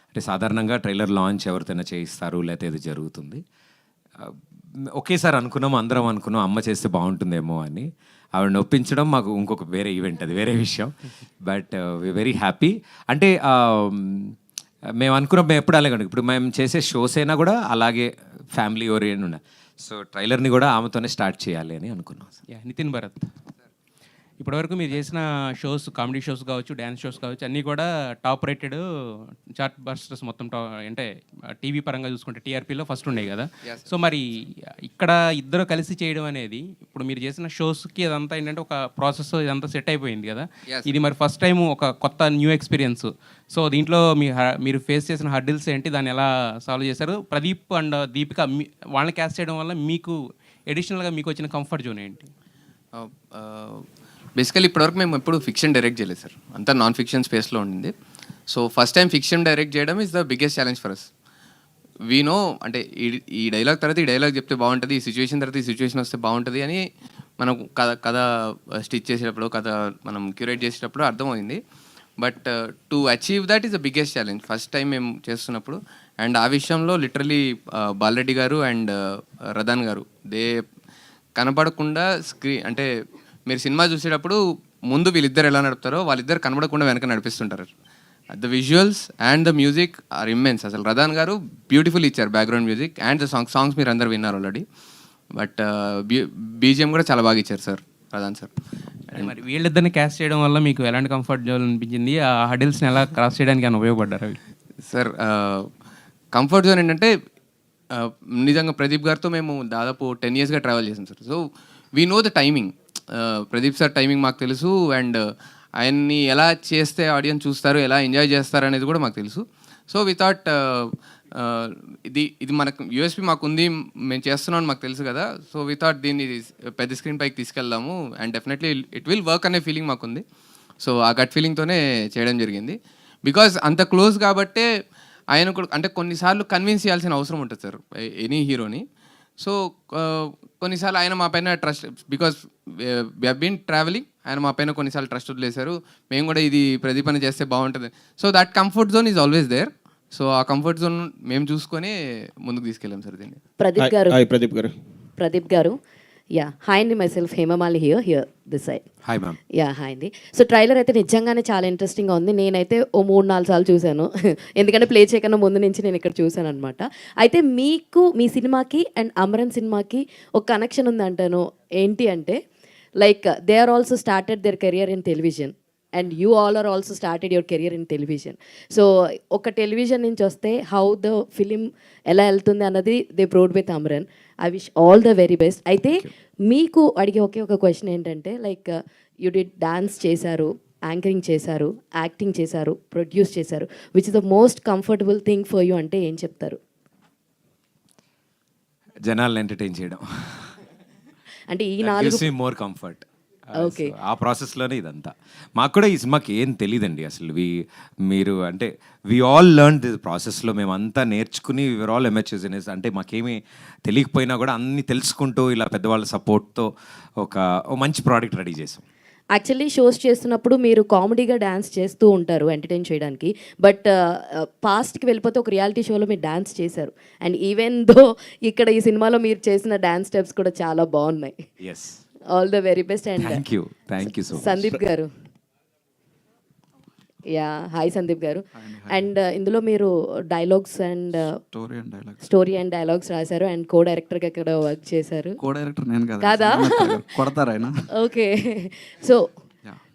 అంటే సాధారణంగా ట్రైలర్ లాంచ్ ఎవరితోనే చేయిస్తారు, లేకపోతే ఇది జరుగుతుంది. ఒకేసారి అనుకున్నాం, అందరం అనుకున్నాం అమ్మ చేస్తే బాగుంటుందేమో అని. ఆవిడని ఒప్పించడం మాకు ఇంకొక వేరే ఈవెంట్, అది వేరే విషయం. But very happy. అంటే మేము అనుకున్నాం, మేము ఎప్పుడు అలాగే ఇప్పుడు మేము చేసే షోస్ అయినా కూడా అలాగే ఫ్యామిలీ ఓరియంట్ ఉండాలి. సో ట్రైలర్ని కూడా ఆమెతోనే స్టార్ట్ చేయాలి అని అనుకున్నాం. నితిన్ భరత్, ఇప్పటివరకు మీరు చేసిన షోస్, కామెడీ షోస్ కావచ్చు, డ్యాన్స్ షోస్ కావచ్చు, అన్నీ కూడా టాప్ రేటెడ్ చార్ట్ బస్టర్స్ మొత్తం అంటే టీవీ పరంగా చూసుకుంటే టీఆర్పీలో ఫస్ట్ ఉన్నాయి కదా. సో మరి ఇక్కడ ఇద్దరు కలిసి చేయడం అనేది, ఇప్పుడు మీరు చేసిన షోస్కి అదంతా ఏంటంటే ఒక ప్రాసెస్ ఇదంతా సెట్ అయిపోయింది కదా. ఇది మరి ఫస్ట్ టైం ఒక కొత్త న్యూ ఎక్స్పీరియన్స్. సో దీంట్లో మీరు ఫేస్ చేసిన హర్డిల్స్ ఏంటి, దాన్ని ఎలా సాల్వ్ చేశారు? ప్రదీప్ అండ్ దీపిక వాళ్ళని క్యాస్ట్ చేయడం వల్ల మీకు ఎడిషనల్గా మీకు వచ్చిన కంఫర్ట్ జోన్ ఏంటి? బేసికలీ ఇప్పటివరకు మేము ఎప్పుడు ఫిక్షన్ డైరెక్ట్ చేయలేదు సార్, అంతా నాన్ ఫిక్షన్ స్పేస్లో ఉండింది. So first time fiction direct చేయడం is the biggest challenge for us. We know అంటే ఈ డైలాగ్ తర్వాత ఈ డైలాగ్ చెప్తే బాగుంటుంది, ఈ సిచ్యువేషన్ తర్వాత ఈ సిచ్యువేషన్ వస్తే బాగుంటుంది అని మనం కథ స్టిచ్ చేసేటప్పుడు, కథ మనం క్యూరేట్ చేసేటప్పుడు అర్థమైంది. But to achieve that is the biggest challenge first time మేము చేస్తున్నప్పుడు. అండ్ ఆ విషయంలో లిటరలీ బాలరెడ్డి గారు అండ్ రదాన్ గారు దే కనపడకుండా అంటే మీరు సినిమా చూసేటప్పుడు ముందు వీళ్ళిద్దరు ఎలా నడుపుతారో వాళ్ళిద్దరు కనబడకుండా వెనక నడిపిస్తుంటారు. The visuals and the music are immense. అసలు రదాన్ గారు బ్యూటిఫుల్ ఇచ్చారు background music and the songs మీరు అందరు విన్నారు ఆల్రెడీ. బట్ బీజిఎం కూడా చాలా బాగా ఇచ్చారు సార్, రదాన్ సార్. మరి వీళ్ళిద్దరిని క్యాస్ట్ చేయడం వల్ల మీకు ఎలాంటి కంఫర్ట్ జోన్ అనిపించింది? ఆ హడిల్స్ని ఎలా క్రాస్ చేయడానికి అని ఉపయోగపడ్డారు అవి? సార్ కంఫర్ట్ జోన్ ఏంటంటే నిజంగా ప్రదీప్ గారితో మేము దాదాపు 10 yearsగా ట్రావెల్ చేసాం sir. So we know the timing. Pradeep sir timing మాకు తెలుసు అండ్ ఆయన్ని ఎలా చేస్తే ఆడియన్స్ చూస్తారు, ఎలా ఎంజాయ్ చేస్తారు అనేది కూడా మాకు తెలుసు. సో వి థాట్ ఇది మనకు యూఎస్పీ మాకు ఉంది, మేము చేస్తున్నాం మాకు తెలుసు కదా. సో వి థాట్ దీన్ని పెద్ద స్క్రీన్ పైకి తీసుకెళ్దాము and definitely it will work అనే ఫీలింగ్ మాకుంది. సో ఆ గట్ ఫీలింగ్తోనే చేయడం జరిగింది. బికాజ్ అంత క్లోజ్ కాబట్టే ఆయన కూడా అంటే కొన్నిసార్లు కన్విన్స్ చేయాల్సిన అవసరం ఉంటుంది సార్ ఎనీ హీరోని. సో కొన్నిసార్లు ఆయన మా పైన ట్రస్ట్, బికాస్ వీ హీన్ ట్రావెలింగ్, ఆయన మా పైన కొన్నిసార్లు ట్రస్ట్ వదిలేశారు. మేము కూడా ఇది ప్రదీప్ అని చేస్తే బాగుంటుంది. So that comfort zone is always there. So ఆ కంఫర్ట్ జోన్ మేము చూసుకొని ముందుకు తీసుకెళ్ళాం సార్ దీన్ని. ప్రదీప్ గారు యా హాయ్ అండి, myself Hemamali here this side. Hi ma'am. Yeah hi అండి. సో ట్రైలర్ అయితే నిజంగానే చాలా ఇంట్రెస్టింగ్గా ఉంది. నేనైతే ఓ 3-4 సార్లు చూశాను, ఎందుకంటే ప్లే చేయకన్నా ముందు నుంచి నేను ఇక్కడ చూశాను అనమాట. అయితే మీకు మీ సినిమాకి అండ్ అమరన్ సినిమాకి ఒక కనెక్షన్ ఉంది అంటాను. ఏంటి అంటే like they are also started their career in television and you all are also started your career in television. So ఒక టెలివిజన్ నుంచి వస్తే హౌ ద ఫిలిం ఎలా వెళ్తుంది అన్నది they prod with Amaran. I wish all the very best. అయితే మీకు అడిగే ఒకే ఒక క్వశ్చన్ ఏంటంటే లైక్ యూ డిడ్ డాన్స్ చేశారు, యాంకరింగ్ చేశారు, యాక్టింగ్ చేశారు, ప్రొడ్యూస్ చేశారు. Which is the most comfortable thing for you అంటే ఏం చెప్తారు? జనాలను ఎంటర్టైన్ చేయడం. అంటే ఈ 4 మోర్ కంఫర్ట్. ఓకే, ఆ ప్రాసెస్లోనే ఇదంతా. మాకు కూడా ఈ సినిమాకి ఏం తెలియదండి అసలు. మీరు అంటే వి ఆల్ లెర్న్ దిస్ ప్రాసెస్లో. మేమంతా నేర్చుకుని విఆర్ ఆల్ ఎమర్చర్స్. అంటే మాకేమీ తెలియకపోయినా కూడా అన్ని తెలుసుకుంటూ ఇలా పెద్దవాళ్ళ సపోర్ట్తో ఒక మంచి ప్రోడక్ట్ రెడీ చేసాం. యాక్చువల్లీ షోస్ చేస్తున్నప్పుడు మీరు కామెడీగా డ్యాన్స్ చేస్తూ ఉంటారు ఎంటర్టైన్ చేయడానికి. బట్ పాస్ట్కి వెళ్ళిపోతే ఒక రియాలిటీ షోలో మీరు డ్యాన్స్ చేశారు. అండ్ ఈవెన్ దో ఇక్కడ ఈ సినిమాలో మీరు చేసిన డ్యాన్స్ స్టెప్స్ కూడా చాలా బాగున్నాయి. Yes, all the very best. And thank you so much. Sandeep garu, yeah hi Sandeep garu. And ఇందులో మీరు dialogues and story and dialogues రాశారు అండ్ కో డైరెక్టర్గా ఇక్కడ వర్క్ చేశారు. కో డైరెక్టర్ నేను కాదా? కొడతారు ఆయన. ఓకే,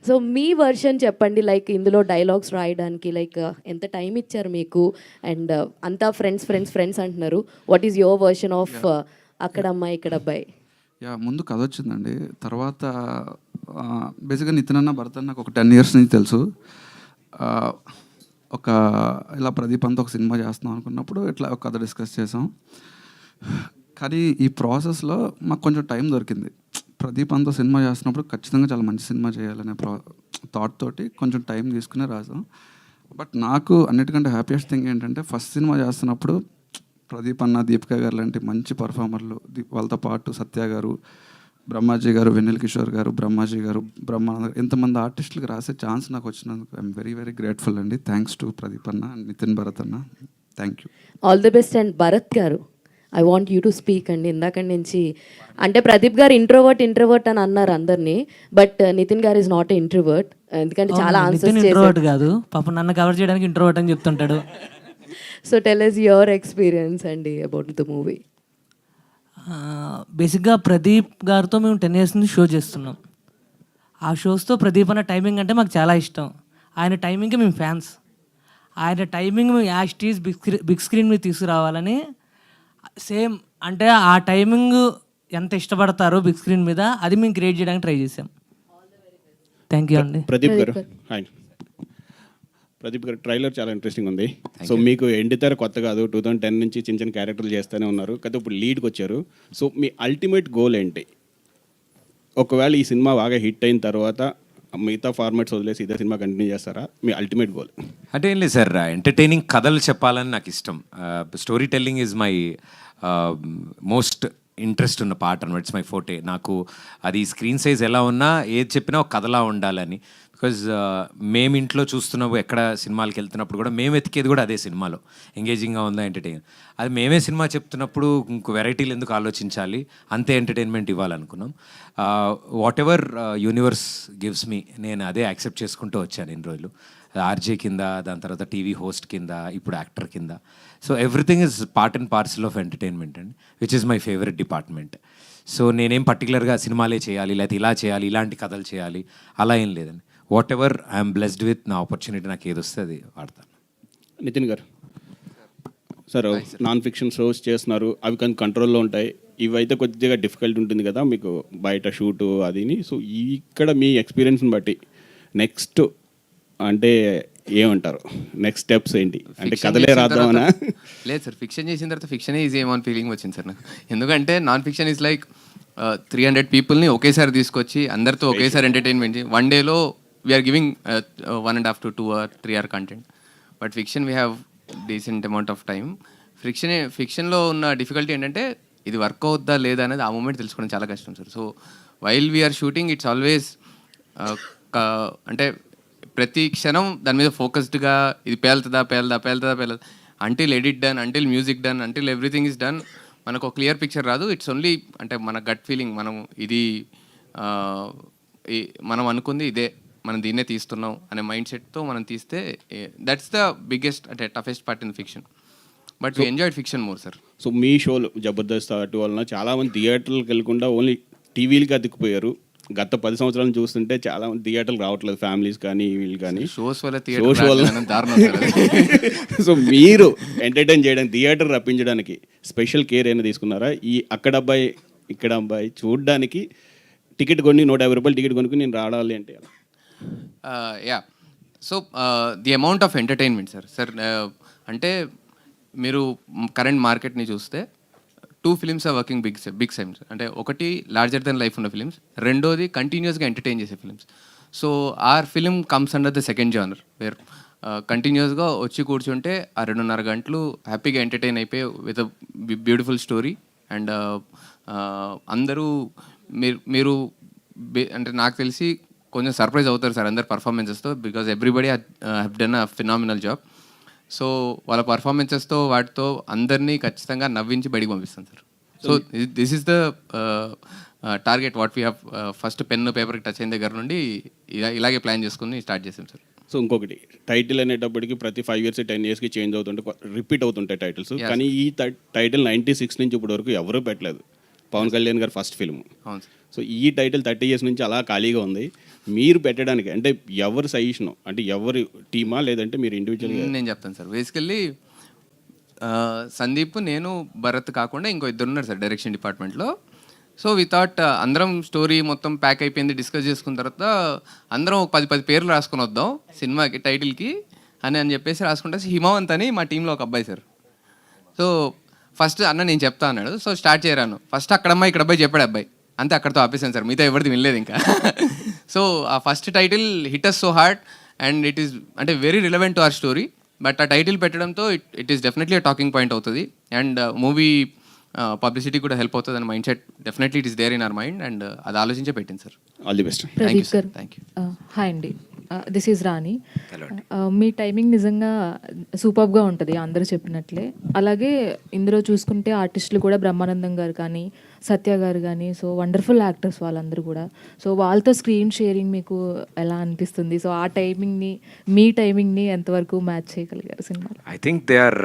సో మీ వర్షన్ చెప్పండి. లైక్ ఇందులో డైలాగ్స్ రాయడానికి లైక్ ఎంత టైం ఇచ్చారు మీకు? అండ్ అంతా ఫ్రెండ్స్ అంటున్నారు. What is your version of అక్కడ అమ్మాయి ఇక్కడ అబ్బాయి? ముందు కథ వచ్చిందండి. తర్వాత బేసిక్గా నితిన్ అన్న భరత్ అన్న నాకు ఒక 10 years నుంచి తెలుసు. ఒక ఇలా ప్రదీప్ అంతా ఒక సినిమా చేస్తున్నాం అనుకున్నప్పుడు ఇట్లా ఒక కథ డిస్కస్ చేసాం. కానీ ఈ ప్రాసెస్లో మాకు కొంచెం టైం దొరికింది. ప్రదీప్ అంతా సినిమా చేస్తున్నప్పుడు ఖచ్చితంగా చాలా మంచి సినిమా చేయాలనే థాట్ తోటి కొంచెం టైం తీసుకునే రాసాం. బట్ నాకు అన్నిటికంటే హ్యాపీయెస్ట్ థింగ్ ఏంటంటే ఫస్ట్ సినిమా చేస్తున్నప్పుడు ప్రదీప్ అన్న, దీపిక గారు లాంటి మంచి పర్ఫార్మర్లు, వాళ్ళతో పాటు సత్య గారు, బ్రహ్మాజీ గారు, వెన్నెల కిషోర్ గారు, బ్రహ్మాజీ గారు, బ్రహ్మానంద గారు, ఇంతమంది ఆర్టిస్టులకు రాసే ఛాన్స్ నాకు వచ్చినందుకు ఐఎమ్ వెరీ వెరీ గ్రేట్ఫుల్ అండి. థ్యాంక్స్ టు ప్రదీప్ అన్న, నితిన్, భరత్ అన్న. Thank you. All the best. And Bharat garu, I want you to speak అండి. ఇందాక నుంచి అంటే ప్రదీప్ గారు ఇంట్రోవర్ట్ అని అన్నారు అందరినీ, బట్ నితిన్ గారు ఇస్ నాట్ ఇంట్రోవర్ట్. ఎందుకంటే చాలా ఆన్సర్స్ చేశారు. కాదు పాపం నన్ను కవర్ చేయడానికి ఇంట్రోవర్ట్ అని చెప్తుంటాడు. So tell us your experience అండి అబౌట్ ద మూవీ. బేసిక్గా ప్రదీప్ గారితో మేము 10 years నుంచి షో చేస్తున్నాం. ఆ షోస్తో ప్రదీప్ అన్న టైమింగ్ అంటే మాకు చాలా ఇష్టం. ఆయన టైమింగ్కి మేము ఫ్యాన్స్. ఆయన టైమింగ్ మేము యాస్టీస్ బిగ్ స్క్రీన్ మీద తీసుకురావాలని సేమ్ అంటే ఆ టైమింగ్ ఎంత ఇష్టపడతారో బిగ్ స్క్రీన్ మీద అది మేము క్రియేట్ చేయడానికి ట్రై చేసాం. థ్యాంక్ యూ అండి. ప్రదీప్ గారు హాయ్. ప్రదీప్ గారు ట్రైలర్ చాలా ఇంట్రెస్టింగ్ ఉంది. సో మీకు ఎండితెర కొత్త కాదు, 2010 నుంచి చిన్న క్యారెక్టర్లు చేస్తూనే ఉన్నారు కదా, ఇప్పుడు లీడ్కి వచ్చారు. సో మీ అల్టిమేట్ గోల్ ఏంటి? ఒకవేళ ఈ సినిమా బాగా హిట్ అయిన తర్వాత మిగతా ఫార్మాట్స్ వదిలేసి ఇదే సినిమా కంటిన్యూ చేస్తారా? మీ అల్టిమేట్ గోల్ అంటే ఏం లేదు సార్, ఎంటర్టైనింగ్ కథలు చెప్పాలని నాకు ఇష్టం. Story telling is my most interest ఉన్న పార్ట్ అనమాట. It's my forte. నాకు అది స్క్రీన్ సైజ్ ఎలా ఉన్నా ఏది చెప్పినా ఒక కథలా ఉండాలని. బికాజ్ మేము ఇంట్లో చూస్తున్నాము, ఎక్కడ సినిమాలకు వెళ్తున్నప్పుడు కూడా మేము వెతికేది కూడా అదే సినిమాలో ఎంగేజింగ్గా ఉందా, ఎంటర్టైన్. అది మేమే సినిమా చెప్తున్నప్పుడు ఇంకో వెరైటీలు ఎందుకు ఆలోచించాలి, అంతే ఎంటర్టైన్మెంట్ ఇవ్వాలనుకున్నాం. Whatever universe gives me, నేను అదే యాక్సెప్ట్ చేసుకుంటూ వచ్చాను ఇన్ని రోజులు. ఆర్జే కింద, దాని తర్వాత టీవీ హోస్ట్ కింద, ఇప్పుడు యాక్టర్ కింద. So everything is part and parcel of entertainment అండి, which is my favourite department. So నేనేం పర్టికులర్గా సినిమాలే చేయాలి, లేకపోతే ఇలా చేయాలి, ఇలాంటి కథలు చేయాలి, అలా ఏం లేదండి. What ever I'm blessed with, నా ఆపర్చునిటీ నాకు ఏది వస్తే అది వాడతాను. నితిన్ గారు సార్, నాన్ ఫిక్షన్ షోస్ చేస్తున్నారు, అవి కొంచెం కంట్రోల్లో ఉంటాయి, ఇవైతే కొద్దిగా డిఫికల్ట్ ఉంటుంది కదా మీకు బయట షూటు అదిని. సో ఇక్కడ మీ ఎక్స్పీరియన్స్ని బట్టి నెక్స్ట్ అంటే ఏమంటారు, నెక్స్ట్ స్టెప్స్ ఏంటి? అంటే కథలే రాద్దామనా? లేదు సార్, ఫిక్షన్ చేసిన తర్వాత ఫిక్షనే ఈజీ ఏమో అని ఫీలింగ్ వచ్చింది సార్ నాకు. ఎందుకంటే నాన్ ఫిక్షన్ ఈజ్ లైక్ 300 పీపుల్ని ఒకేసారి తీసుకొచ్చి అందరితో ఒకేసారి ఎంటర్టైన్మెంట్ వన్ డేలో we are giving 1.5 to 2 or 3 hour content. But fiction we have decent amount of time. ఫిక్షన్లో ఉన్న డిఫికల్టీ ఏంటంటే ఇది వర్క్ అవుద్దా లేదా అనేది ఆ మూమెంట్ తెలుసుకోవడం చాలా కష్టం sir. So while we are shooting it's always అంటే ప్రతి క్షణం దాని మీద ఫోకస్డ్గా ఇది పేలుతుందా until edit done, until music done, until everything is done మనకు ఒక క్లియర్ పిక్చర్ రాదు. ఇట్స్ ఓన్లీ అంటే మన గట్ ఫీలింగ్, మనం ఇది మనం అనుకుంది ఇదే, మనం దీన్నే తీస్తున్నాం అనే మైండ్ సెట్తో మనం తీస్తే దట్స్ ద బిగ్గెస్ట్ అంటే toughest part in fiction. But we enjoyed fiction more sir. So మీ షోలు జబర్దస్త్ అటు వలన చాలామంది థియేటర్లకు వెళ్ళకుండా ఓన్లీ టీవీలకి అతుక్కుపోయారు. గత 10 సంవత్సరాలు చూస్తుంటే చాలా మంది థియేటర్లు రావట్లేదు, ఫ్యామిలీస్ కానీ వీళ్ళు కానీ. షోస్ వల్ల సో మీరు ఎంటర్టైన్ చేయడానికి, థియేటర్ రప్పించడానికి స్పెషల్ కేర్ అయినా తీసుకున్నారా? ఈ అక్కడ అబ్బాయి ఇక్కడ అబ్బాయి చూడడానికి టికెట్ కొని 150 రూపాయలు టికెట్ కొనుక్కుని నేను రావాలి అంటే yeah. So the amount of entertainment sir అంటే మీరు కరెంట్ మార్కెట్ని చూస్తే 2 films are working big times. అంటే ఒకటి లార్జర్ దెన్ లైఫ్ ఉన్న ఫిలిమ్స్, రెండోది కంటిన్యూస్గా ఎంటర్టైన్ చేసే films. So our film comes under the second genre where కంటిన్యూస్గా వచ్చి కూర్చుంటే ఆ 2.5 గంటలు హ్యాపీగా ఎంటర్టైన్ అయిపోయి with a beautiful story. And అందరూ మీరు అంటే నాకు తెలిసి కొంచెం సర్ప్రైజ్ అవుతారు సార్ అందరు పర్ఫార్మెన్సెస్తో, because everybody have done a phenomenal job. So వాళ్ళ పర్ఫార్మెన్సెస్తో వాటితో అందరినీ ఖచ్చితంగా నవ్వించి బయటికి పంపిస్తాను sir. So this is the target what we have. First pen పేపర్కి టచ్ అయిన దగ్గర నుండి ఇలాగే ప్లాన్ చేసుకుని స్టార్ట్ చేసాం సార్. సో ఇంకొకటి, టైటిల్ అనేటప్పటికి ప్రతి 5 years 10 yearsకి చేంజ్ అవుతుంటే రిపీట్ అవుతుంటాయి టైటిల్స్. కానీ ఈ టైటిల్ 96 నుంచి ఇప్పటి వరకు ఎవరూ పెట్టలేదు. పవన్ కళ్యాణ్ గారు ఫస్ట్ ఫిల్మ్. అవును. సో ఈ టైటిల్ 30 years నుంచి అలా ఖాళీగా ఉంది. మీరు పెట్టడానికి అంటే ఎవరు సజెషన్, అంటే ఎవరి టీమా లేదంటే మీరు ఇండివిజువల్గా? నేను చెప్తాను సార్. బేసికల్లీ సందీప్, నేను, భరత్ కాకుండా ఇంకో 2 ఉన్నారు సార్ డైరెక్షన్ డిపార్ట్మెంట్లో. సో వి థాట్ అందరం స్టోరీ మొత్తం ప్యాక్ అయిపోయింది, డిస్కస్ చేసుకున్న తర్వాత అందరం ఒక 10 పేర్లు రాసుకొని వద్దాం సినిమాకి టైటిల్కి అని చెప్పేసి రాసుకుంటే హిమవంత్ అని మా టీంలో ఒక అబ్బాయి సార్. సో ఫస్ట్ అన్న నేను చెప్తా అన్నాడు. సో స్టార్ట్ చేయరాను. ఫస్ట్ అక్కడమ్మాయి ఇక్కడ అబ్బాయి చెప్పాడు అబ్బాయి, అంతే అక్కడితో ఆపేసాను సార్. మిగతా ఎవరిది వినలేదు ఇంకా. సో ఆ first title hit us so hard and it is అంటే very relevant to our story. But ఆ టైటిల్ పెట్టడంతో it is definitely talking point అవుతుంది అండ్ మూవీ పబ్లిసిటీ కూడా హెల్ప్ అవుతుంది అని mind set definitely it is there in our mind and అది ఆలోచించే పెట్టింది sir. All the best. Thank you sir. Thank you. Hi అండి, దిస్ ఈజ్ రాణి. మీ timing నిజంగా సూపర్గా ఉంటుంది అందరూ చెప్పినట్లే. అలాగే ఇందులో చూసుకుంటే ఆర్టిస్టులు కూడా బ్రహ్మానందం గారు కానీ, సత్య గారు కానీ, సో వండర్ఫుల్ యాక్టర్స్ వాళ్ళందరూ కూడా. సో వాళ్ళతో స్క్రీన్ షేరింగ్ మీకు ఎలా అనిపిస్తుంది? సో ఆ టైమింగ్ని, మీ టైమింగ్ని ఎంతవరకు మ్యాచ్ చేయగలిగారు సినిమాలో? I think they are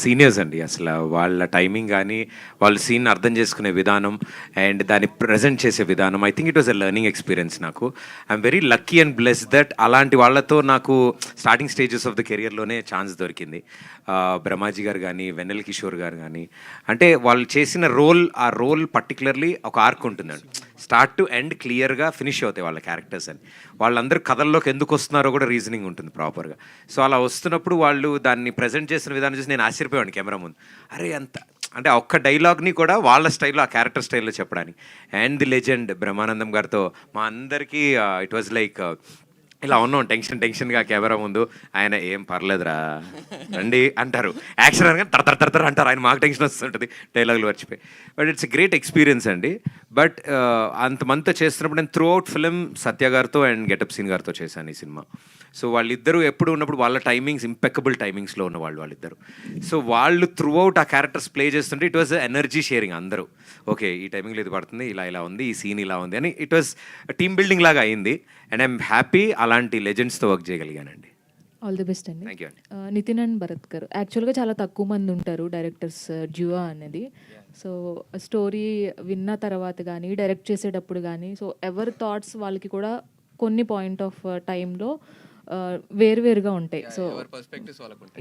seniors అండి. అసలు వాళ్ళ టైమింగ్ కానీ, వాళ్ళ సీన్ అర్థం చేసుకునే విధానం అండ్ దాన్ని ప్రజెంట్ చేసే విధానం, I think it was a learning experience నాకు. I'm very lucky and bless that అలాంటి వాళ్ళతో నాకు స్టార్టింగ్ స్టేజెస్ ఆఫ్ ద కెరియర్లోనే ఛాన్స్ దొరికింది. బ్రహ్మాజీ గారు కానీ, వెన్నెల కిషోర్ గారు కానీ, అంటే వాళ్ళు చేసిన ఆ రోల్ పర్టికులర్లీ ఒక ఆర్క్ ఉంటుందండి. స్టార్ట్ టు ఎండ్ క్లియర్గా ఫినిష్ అవుతాయి వాళ్ళ క్యారెక్టర్స్ అని. వాళ్ళందరూ కథల్లోకి ఎందుకు వస్తున్నారో కూడా రీజనింగ్ ఉంటుంది ప్రాపర్గా. సో అలా వస్తున్నప్పుడు వాళ్ళు దాన్ని ప్రజెంట్ చేసిన విధానం చూసి నేను ఆశ్చర్యపోయాను కెమెరా ముందు. అరే అంత అంటే ఆ ఒక్క డైలాగ్ని కూడా వాళ్ళ స్టైల్లో, ఆ క్యారెక్టర్ స్టైల్లో చెప్పడానికి. అండ్ ది లెజెండ్ బ్రహ్మానందం గారితో మా అందరికీ ఇట్ వాజ్ లైక్ ఇలా ఉన్నాం టెన్షన్గా కెమెరా ముందు. ఆయన ఏం పర్లేదురా రండి అంటారు, యాక్షన్ అనగా తరతర అంటారు. ఆయన మాకు టెన్షన్ వస్తుంటుంది డైలాగులు మర్చిపోయి. But it's a great experience అండి. బట్ అంతమంతా చేస్తున్నప్పుడు నేను త్రూ అవుట్ ఫిలిం సత్య గారితో అండ్ గెటప్ సీన్ గారితో చేశాను ఈ సినిమా. సో వాళ్ళిద్దరూ ఎప్పుడు ఉన్నప్పుడు వాళ్ళ టైమింగ్స్ ఇంపెక్కబుల్ టైమింగ్స్లో ఉన్న వాళ్ళిద్దరు. సో వాళ్ళు త్రూ అవుట్ ఆ క్యారెక్టర్స్ ప్లే చేస్తుంటే ఇట్ వాజ్ ఎనర్జీ షేరింగ్. అందరూ ఓకే ఈ టైమింగ్లో ఇది పడుతుంది, ఇలా ఉంది, ఈ సీన్ ఇలా ఉంది అని ఇట్ వాజ్ టీమ్ బిల్డింగ్ లాగా అయింది. అండ్ ఐఎమ్ హ్యాపీ అలాంటి లెజెండ్స్తో వర్క్ చేయగలిగానండి. ఆల్ ది బెస్ట్ అండి. థ్యాంక్ యూ అండి. నితిన్ అండ్ భరత్ గారు యాక్చువల్గా చాలా తక్కువ మంది ఉంటారు డైరెక్టర్స్ డ్యూయో అనేది. సో స్టోరీ విన్న తర్వాత కానీ డైరెక్ట్ చేసేటప్పుడు కానీ సో ఎవరి థాట్స్ వాళ్ళకి కూడా కొన్ని పాయింట్ ఆఫ్ టైంలో వేరువేరుగా ఉంటాయి. సో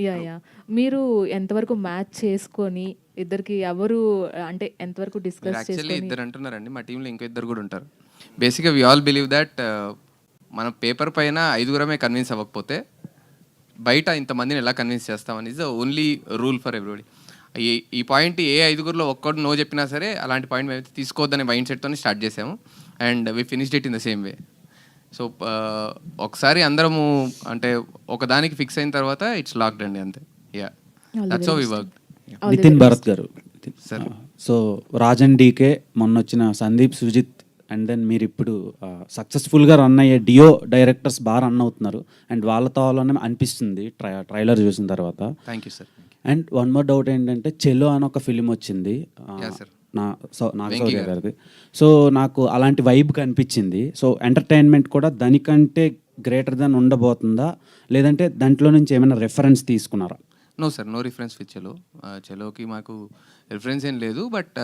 యా మీరు ఎంతవరకు మ్యాచ్ చేసుకొని ఇద్దరికి ఎవరు అంటే ఎంతవరకు డిస్కస్ యాక్చువల్లీ ఇద్దరు అంటున్నారండి, మా టీంలో ఇంకో ఇద్దరు కూడా ఉంటారు. బేసిక్గా వి ఆల్ బిలీవ్ దట్ మన పేపర్ పైన 5గురమే కన్విన్స్ అవ్వకపోతే బయట ఇంతమందిని ఎలా కన్విన్స్ చేస్తామని is the only rule for everybody. ఈ పాయింట్ ఏ 5గురిలో ఒక్కడు నో చెప్పినా సరే అలాంటి పాయింట్ మేము తీసుకోవద్దనే మైండ్ సెట్తో స్టార్ట్ చేసాము. And we finished it in the same way. So ఒకసారి అందరము అంటే ఒకదానికి ఫిక్స్ అయిన తర్వాత ఇట్స్ లాక్డ్ అండి, అంతే. Yeah that's how we work. Nithin Bharath garu sir, so Rajan DK మొన్న వచ్చిన సందీప్ సుజిత్ అండ్ దెన్ మీరు ఇప్పుడు సక్సెస్ఫుల్గా రన్ అయ్యే డియో డైరెక్టర్స్ బాగా రన్ అవుతున్నారు అండ్ వాళ్ళతో అనిపిస్తుంది ట్రైలర్ చూసిన తర్వాత. Thank you sir. And one more doubt ఏంటంటే చెలో అని ఒక ఫిలిం వచ్చింది నాగశౌర్య గారిది. సో నాకు అలాంటి వైబ్ కనిపించింది. సో ఎంటర్టైన్మెంట్ కూడా దానికంటే గ్రేటర్ దాన్ ఉండబోతుందా, లేదంటే దాంట్లో నుంచి ఏమైనా రెఫరెన్స్ తీసుకున్నారా? No sir, no reference with Chalo. చెలోకి మాకు రిఫరెన్స్ ఏం లేదు, but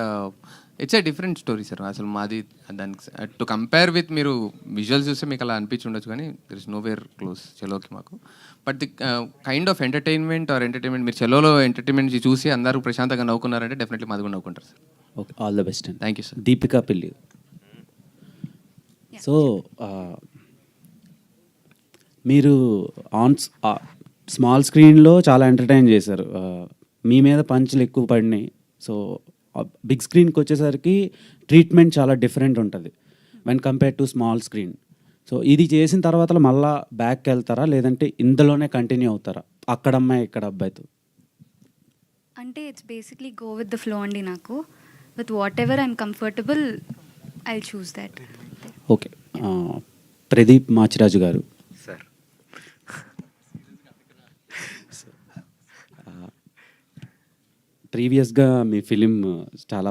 it's a different story sir. అసలు మాది దానికి టు కంపేర్ విత్ మీరు విజువల్స్ చూస్తే మీకు అలా అనిపించి ఉండొచ్చు, కానీ there is nowhere close చెలోకి మాకు. But the kind of entertainment మీరు చెలోలో ఎంటర్టైన్మెంట్ చూసి అందరూ ప్రశాంతంగా నవ్వుకున్నారంటే డెఫినెట్లీ మాది కూడా నవ్వుకుంటారు sir. Okay, all the best అండి. Thank you sir. Deepika Pilli. So మీరు స్మాల్ స్క్రీన్లో చాలా ఎంటర్టైన్ చేశారు, మీ మీద పంచులు ఎక్కువ పడినాయి. సో బిగ్ స్క్రీన్కి వచ్చేసరికి ట్రీట్మెంట్ చాలా డిఫరెంట్ ఉంటుంది when compare to small screen. So ఇది చేసిన తర్వాత మళ్ళీ బ్యాక్కి వెళ్తారా, లేదంటే ఇందులోనే కంటిన్యూ అవుతారా అక్కడ అమ్మాయి ఇక్కడ అబ్బాయితో? అంటే it's basically go with the flow అండి. నాకు with what ever I'm comfortable I choose that. Okay, Pradeep Machiraju గారు. సార్, ప్రీవియస్గా మీ ఫిలిం చాలా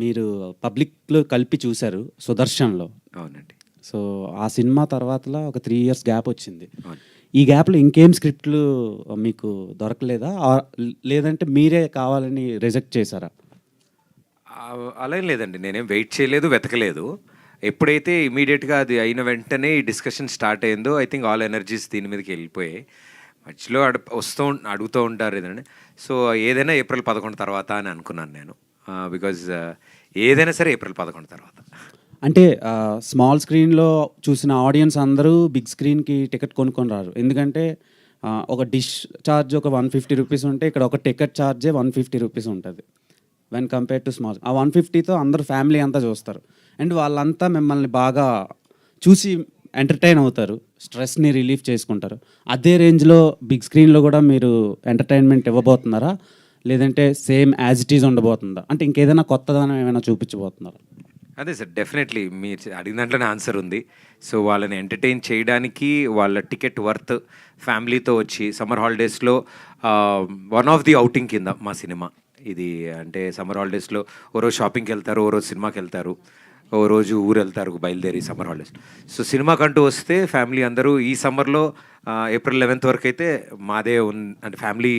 మీరు పబ్లిక్లో కలిపి చూశారు సుదర్శన్లో. అవునండి. సో ఆ సినిమా తర్వాతలో ఒక 3 years గ్యాప్ వచ్చింది. ఈ గ్యాప్లో ఇంకేం స్క్రిప్ట్లు మీకు దొరకలేదా, లేదంటే మీరే కావాలని రిజెక్ట్ చేశారా? అలా ఏం లేదండి, నేనేం వెయిట్ చేయలేదు, వెతకలేదు. ఎప్పుడైతే ఇమీడియట్గా అది అయిన వెంటనే ఈ డిస్కషన్ స్టార్ట్ అయిందో ఐ థింక్ ఆల్ ఎనర్జీస్ దీని మీదకి వెళ్ళిపోయాయి. మధ్యలో అడుగుతూ ఉంటారు ఏదంటే, సో ఏదైనా April 11 తర్వాత అని అనుకున్నాను నేను. బికాజ్ ఏదైనా సరే April 11 తర్వాత. అంటే స్మాల్ స్క్రీన్లో చూసిన ఆడియన్స్ అందరూ బిగ్ స్క్రీన్కి టికెట్ కొనుక్కొని రారు, ఎందుకంటే ఒక డిష్ ఛార్జ్ ఒక 150 రూపీస్ ఉంటే ఇక్కడ ఒక టికెట్ ఛార్జే 150 రూపీస్ ఉంటుంది వెన్ కంపేర్ టు స్మాల్. ఆ 150తో అందరూ ఫ్యామిలీ అంతా చూస్తారు అండ్ వాళ్ళంతా మిమ్మల్ని బాగా చూసి ఎంటర్టైన్ అవుతారు, స్ట్రెస్ని రిలీఫ్ చేసుకుంటారు. అదే రేంజ్లో బిగ్ స్క్రీన్లో కూడా మీరు ఎంటర్టైన్మెంట్ ఇవ్వబోతున్నారా, లేదంటే సేమ్ యాజ్ ఇట్ ఈజ్ ఉండబోతుందా, అంటే ఇంకేదైనా కొత్తదనం ఏమైనా చూపించబోతున్నారా? అదే సార్, డెఫినెట్లీ మీరు అడిగిన దాంట్లోనే ఆన్సర్ ఉంది. సో వాళ్ళని ఎంటర్టైన్ చేయడానికి వాళ్ళ టికెట్ వర్త్ ఫ్యామిలీతో వచ్చి సమ్మర్ హాలిడేస్లో వన్ ఆఫ్ ది అవుటింగ్ కింద మా సినిమా ఇది. అంటే సమ్మర్ హాలిడేస్లో ఓ రోజు షాపింగ్కి వెళ్తారు, ఓ రోజు సినిమాకి వెళ్తారు, ఓ రోజు ఊరు వెళ్తారు బయలుదేరి సమ్మర్ హాలిడేస్. సో సినిమాకంటూ వస్తే ఫ్యామిలీ అందరూ ఈ సమ్మర్లో April 11 వరకు అయితే మాదే అంటే ఫ్యామిలీ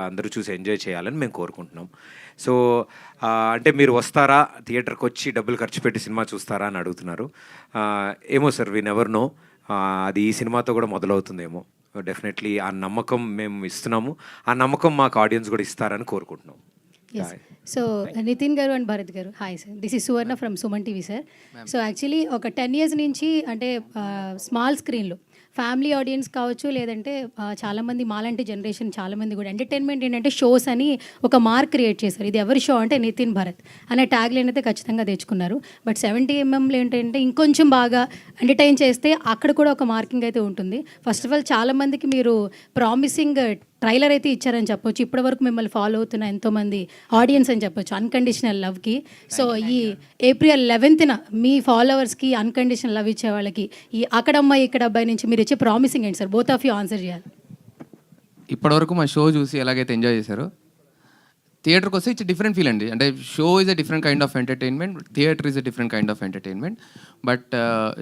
అందరూ చూసి ఎంజాయ్ చేయాలని మేము కోరుకుంటున్నాం. సో అంటే మీరు వస్తారా, థియేటర్కి వచ్చి డబ్బులు ఖర్చు పెట్టి సినిమా చూస్తారా అని అడుగుతున్నారు. ఏమో సార్, వి నెవర్ నో. అది ఈ సినిమాతో కూడా మొదలవుతుందేమో. డెఫినెట్లీ ఆ నమ్మకం మేము ఇస్తున్నాము, ఆ నమ్మకం మాకు ఆడియన్స్ కూడా ఇస్తారని కోరుకుంటున్నాం. సో నితిన్ గారు అండ్ భరత్ గారు, hi sir, this is Suvarna from Suman TV sir. So actually ఒక 10 years నుంచి అంటే స్మాల్ స్క్రీన్లో ఫ్యామిలీ ఆడియన్స్ కావచ్చు, లేదంటే చాలామంది మాలాంటి జనరేషన్ చాలామంది కూడా ఎంటర్టైన్మెంట్ ఏంటంటే షోస్ అని ఒక మార్క్ క్రియేట్ చేశారు. ఇది ఎవరి షో అంటే నితిన్ భరత్ అనే ట్యాగ్ లైన్ అయితే ఖచ్చితంగా తెచ్చుకున్నారు. బట్ 70mm ఏంటంటే ఇంకొంచెం బాగా ఎంటర్టైన్ చేస్తే అక్కడ కూడా ఒక మార్కింగ్ అయితే ఉంటుంది. ఫస్ట్ ఆఫ్ ఆల్ చాలామందికి మీరు ప్రామిసింగ్ ట్రైలర్ అయితే ఇచ్చారని చెప్పొచ్చు. ఇప్పటివరకు మిమ్మల్ని ఫాలో అవుతున్న ఎంతోమంది ఆడియన్స్ అని చెప్పొచ్చు అన్కండిషనల్ లవ్కి. సో ఈ ఏప్రిల్ 11న మీ ఫాలోవర్స్కి అన్కండిషనల్ లవ్ ఇచ్చే వాళ్ళకి ఈ అక్కడమ్మాయి ఇక్కడ అబ్బాయి నుంచి మీరు ఇచ్చే ప్రామిసింగ్ ఏంటి sir? Both of you answer చేయాలి. ఇప్పటివరకు మా షో చూసి ఎలాగైతే ఎంజాయ్ చేశారో, థియేటర్కి వస్తే ఇట్స్ డిఫరెంట్ ఫీల్ అండి. అంటే show is a different kind of entertainment, theatre is a different kind of entertainment. But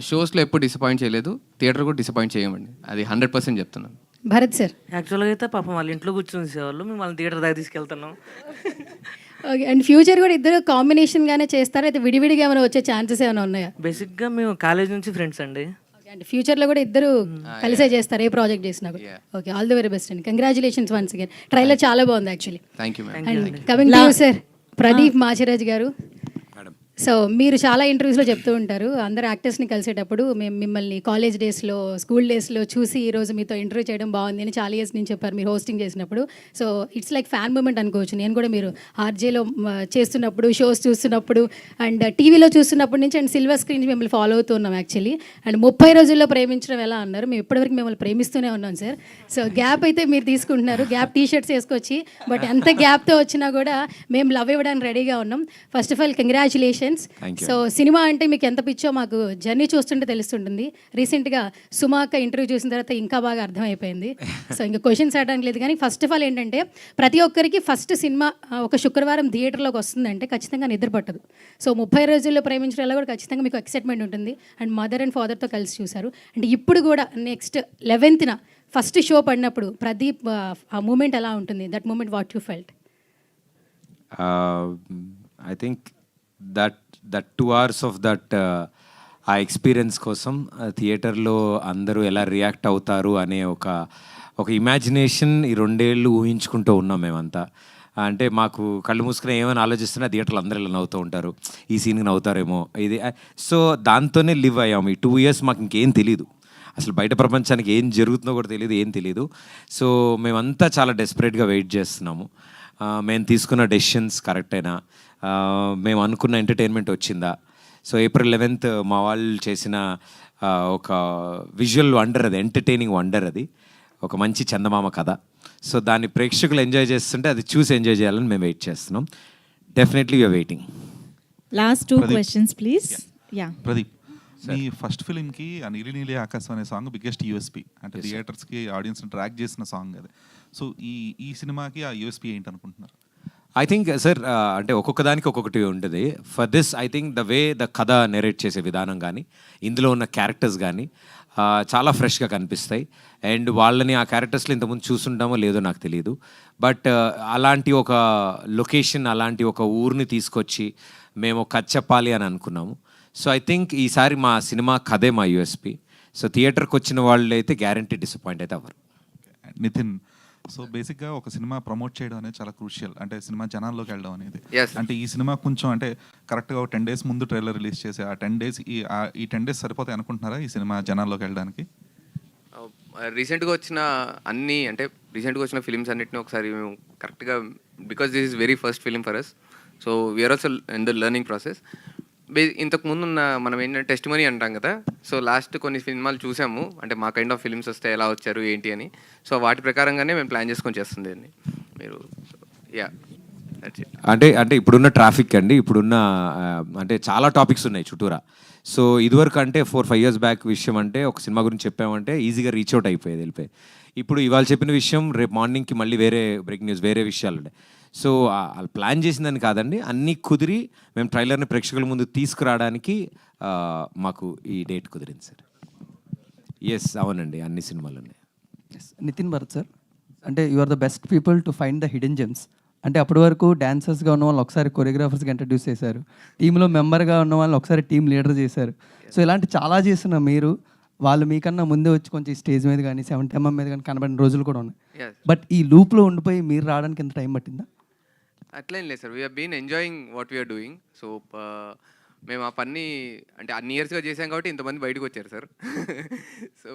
షోస్లో ఎప్పుడు డిసప్పాయింట్ చేయలేదు, థియేటర్ కూడా డిసప్పాయింట్ చేయమండి, అది 100% చెప్తున్నాను. భరత్ సార్. యాక్చువల్గా అయితే పాపం వాళ్ళ ఇంట్లో కూర్చొని చూసేవాళ్ళు, మేము వాళ్ళని థియేటర్ దాకా తీసుకెళ్తున్నాం. ఓకే, అండ్ ఫ్యూచర్ కూడా ఇద్దరు కాంబినేషన్గానే చేస్తారా, అయితే విడివిడిగా ఏమైనా వచ్చే ఛాన్సెస్ ఏమైనా ఉన్నాయా? బేసిక్గా మేము కాలేజ్ నుంచి ఫ్రెండ్స్ అండి. అంటే ఫ్యూచర్లో కూడా ఇద్దరు కలిసే చేస్తారు ఏ ప్రాజెక్ట్ చేసినా కూడా. Okay, all the very best అండి, కంగ్రాచులేషన్స్ వన్స్ అగైన్. ట్రైలర్ చాలా బాగుంది actually. Thank you ma'am. And coming to sir Pradeep Machiraj గారు. సో మీరు చాలా ఇంటర్వ్యూస్లో చెప్తూ ఉంటారు, అందరు యాక్టర్స్ని కలిసేటప్పుడు మేము మిమ్మల్ని కాలేజ్ డేస్లో, స్కూల్ డేస్లో చూసి ఈరోజు మీతో ఇంటర్వ్యూ చేయడం బాగుంది అని చాలా ఇయర్స్ నుంచి చెప్పారు మీరు హోస్టింగ్ చేసినప్పుడు. So it's like fan moment అనుకోవచ్చు. నేను కూడా మీరు ఆర్జేలో చేస్తున్నప్పుడు, షోస్ చూస్తున్నప్పుడు అండ్ టీవీలో చూస్తున్నప్పటి నుంచి అండ్ సిల్వర్ స్క్రీన్ మిమ్మల్ని ఫాలో అవుతూ ఉన్నాం యాక్చువల్లీ. అండ్ 30 రోజుల్లో ప్రేమించడం ఎలా అన్నారు, మేము ఇప్పటివరకు మిమ్మల్ని ప్రేమిస్తూనే ఉన్నాం సార్. సో గ్యాప్ అయితే మీరు తీసుకుంటున్నారు, గ్యాప్ టీ షర్ట్స్ వేసుకొచ్చి, బట్ ఎంత గ్యాప్తో వచ్చినా కూడా మేము లవ్ ఇవ్వడానికి రెడీగా ఉన్నాం. First of all congratulations. So cinema అంటే మీకు ఎంత పిచ్చో మాకు జర్నీ చూస్తుంటే తెలుస్తుంటుంది. రీసెంట్గా సుమాక ఇంటర్వ్యూ చూసిన తర్వాత ఇంకా బాగా అర్థమైపోయింది. సో ఇంకా క్వశ్చన్స్ అడడానికి లేదు, కానీ ఫస్ట్ ఆఫ్ ఆల్ ఏంటంటే ప్రతి ఒక్కరికి ఫస్ట్ సినిమా ఒక శుక్రవారం థియేటర్లోకి వస్తుందంటే ఖచ్చితంగా నిద్ర పట్టదు. సో 30 రోజుల్లో ప్రేమించడంలో కూడా ఖచ్చితంగా మీకు ఎక్సైట్మెంట్ ఉంటుంది. అండ్ మదర్ అండ్ ఫాదర్తో కలిసి చూశారు. అండ్ ఇప్పుడు కూడా నెక్స్ట్ 11న ఫస్ట్ షో పడినప్పుడు ప్రదీప్ ఆ మూమెంట్ ఎలా ఉంటుంది? That moment what you felt? I think that 2 hours of that ఆ ఎక్స్పీరియన్స్ కోసం థియేటర్లో అందరూ ఎలా రియాక్ట్ అవుతారు అనే ఒక ఇమాజినేషన్ ఈ 2 ఏళ్ళు ఊహించుకుంటూ ఉన్నాం మేమంతా. అంటే మాకు కళ్ళు మూసుకుని ఏమైనా ఆలోచిస్తున్నా థియేటర్లో అందరూ ఇలా నవ్వుతూ ఉంటారు, ఈ సీన్కి నవ్వుతారేమో ఇది. సో దాంతోనే లివ్ అయ్యాము ఈ 2 years. మాకు ఇంకేం తెలియదు, అసలు బయట ప్రపంచానికి ఏం జరుగుతుందో కూడా తెలియదు, ఏం తెలియదు. సో మేమంతా చాలా డెస్పరేట్గా వెయిట్ చేస్తున్నాము. మేము తీసుకున్న డెసిషన్స్ కరెక్టేనా, మేము అనుకున్న ఎంటర్టైన్మెంట్ వచ్చిందా. సో ఏప్రిల్ 11th మా వాళ్ళు చేసిన ఒక విజువల్ వండర్, అది ఎంటర్టైనింగ్ వండర్, అది ఒక మంచి చందమామ కథ. సో దాన్ని ప్రేక్షకులు ఎంజాయ్ చేస్తుంటే అది చూసి ఎంజాయ్ చేయాలని మేము వెయిట్ చేస్తున్నాం. Definitely you're waiting. Last 2 questions please. Yeah Pradeep, మీ ఫస్ట్ ఫిలింకి ఆ నీలి నీలి ఆకాశం అనే సాంగ్ బిగ్గెస్ట్ యూఎస్పీ, అంటే థియేటర్స్కి ఆడియన్స్ని ట్రాక్ చేసిన సాంగ్ అది. సో ఈ సినిమాకి ఆ యూఎస్పీ ఏంటి అనుకుంటున్నారు? ఐ థింక్ సార్, అంటే ఒక్కొక్క దానికి ఒక్కొక్కటి ఉంటుంది. For this I think the way the కథ నెరేట్ చేసే విధానం కానీ, ఇందులో ఉన్న క్యారెక్టర్స్ కానీ చాలా ఫ్రెష్గా కనిపిస్తాయి. అండ్ వాళ్ళని ఆ క్యారెక్టర్స్లో ఇంతకుముందు చూసుంటామో లేదో నాకు తెలియదు, బట్ అలాంటి ఒక లొకేషన్, అలాంటి ఒక ఊరిని తీసుకొచ్చి మేము కథ చెప్పాలి అని అనుకున్నాము. సో ఐ థింక్ ఈసారి మా సినిమా కథే మా యూఎస్పీ. సో థియేటర్కి వచ్చిన వాళ్ళు అయితే గ్యారంటీ డిసప్పాయింట్ అయితే అవ్వరు. నితిన్, సో బేసిక్గా ఒక సినిమా ప్రమోట్ చేయడం అనేది చాలా క్రూషియల్, అంటే సినిమా జనాల్లోకి వెళ్ళడం అనేది. అంటే ఈ సినిమా కొంచెం అంటే కరెక్ట్గా ఒక 10 days ముందు ట్రైలర్ రిలీజ్ చేసి ఆ 10 days ఈ 10 days సరిపోతాయి అనుకుంటున్నారా ఈ సినిమా జనాల్లోకి వెళ్ళడానికి? రీసెంట్గా వచ్చిన ఫిలిమ్స్ అన్నిటిని ఒకసారి మేము కరెక్ట్గా, because this is very first film for us, so we're also in the learning process. ఇంతకు ముందు మనం ఏంటంటే టెస్టిమనీ అంటాం కదా, సో లాస్ట్ కొన్ని సినిమాలు చూసాము, అంటే మా కైండ్ ఆఫ్ ఫిలిమ్స్ వస్తే ఎలా వచ్చారు ఏంటి అని. సో వాటి ప్రకారంగానే మేము ప్లాన్ చేసుకొని చేస్తుంది అండి మీరు. యా, అంటే ఇప్పుడున్న ట్రాఫిక్ అండి, ఇప్పుడున్న అంటే చాలా టాపిక్స్ ఉన్నాయి చుట్టూరా. సో ఇదివరకు అంటే 4-5 years బ్యాక్ విషయం అంటే ఒక సినిమా గురించి చెప్పామంటే ఈజీగా రీచ్ అవుట్ అయిపోయేది, వెళ్ళిపోయి. ఇప్పుడు ఇవాళ చెప్పిన విషయం రేపు మార్నింగ్కి మళ్ళీ వేరే బ్రేకింగ్ న్యూస్, వేరే విషయాలు ఉన్నాయి. సో వాళ్ళు ప్లాన్ చేసిందని కాదండి, అన్నీ కుదిరి మేము ట్రైలర్ని ప్రేక్షకుల ముందు తీసుకురావడానికి మాకు ఈ డేట్ కుదిరింది సార్. ఎస్, అవునండి, అన్ని సినిమాలు ఉన్నాయి. నితిన్ భరత్ సార్, అంటే you are the best people to find the hidden gems. అంటే అప్పటి వరకు డాన్సర్స్గా ఉన్న వాళ్ళు ఒకసారి కొరియోగ్రాఫర్స్గా ఇంట్రడ్యూస్ చేశారు, టీంలో మెంబర్గా ఉన్న వాళ్ళు ఒకసారి టీం లీడర్ చేశారు. సో ఇలాంటి చాలా చేస్తున్న మీరు, వాళ్ళు మీకన్నా ముందే వచ్చి కొంచెం స్టేజ్ మీద కానీ 70mm మీద కానీ కనబడిన రోజులు కూడా ఉన్నాయి. బట్ ఈ లూప్లో ఉండిపోయి మీరు రావడానికి ఎంత టైం పట్టిందా? అట్లేం లేదు sir, we been enjoying what we are doing. So మేము ఆ పని అంటే అన్ని ఇయర్స్గా చేసాం కాబట్టి ఇంతమంది బయటకు వచ్చారు సార్. సో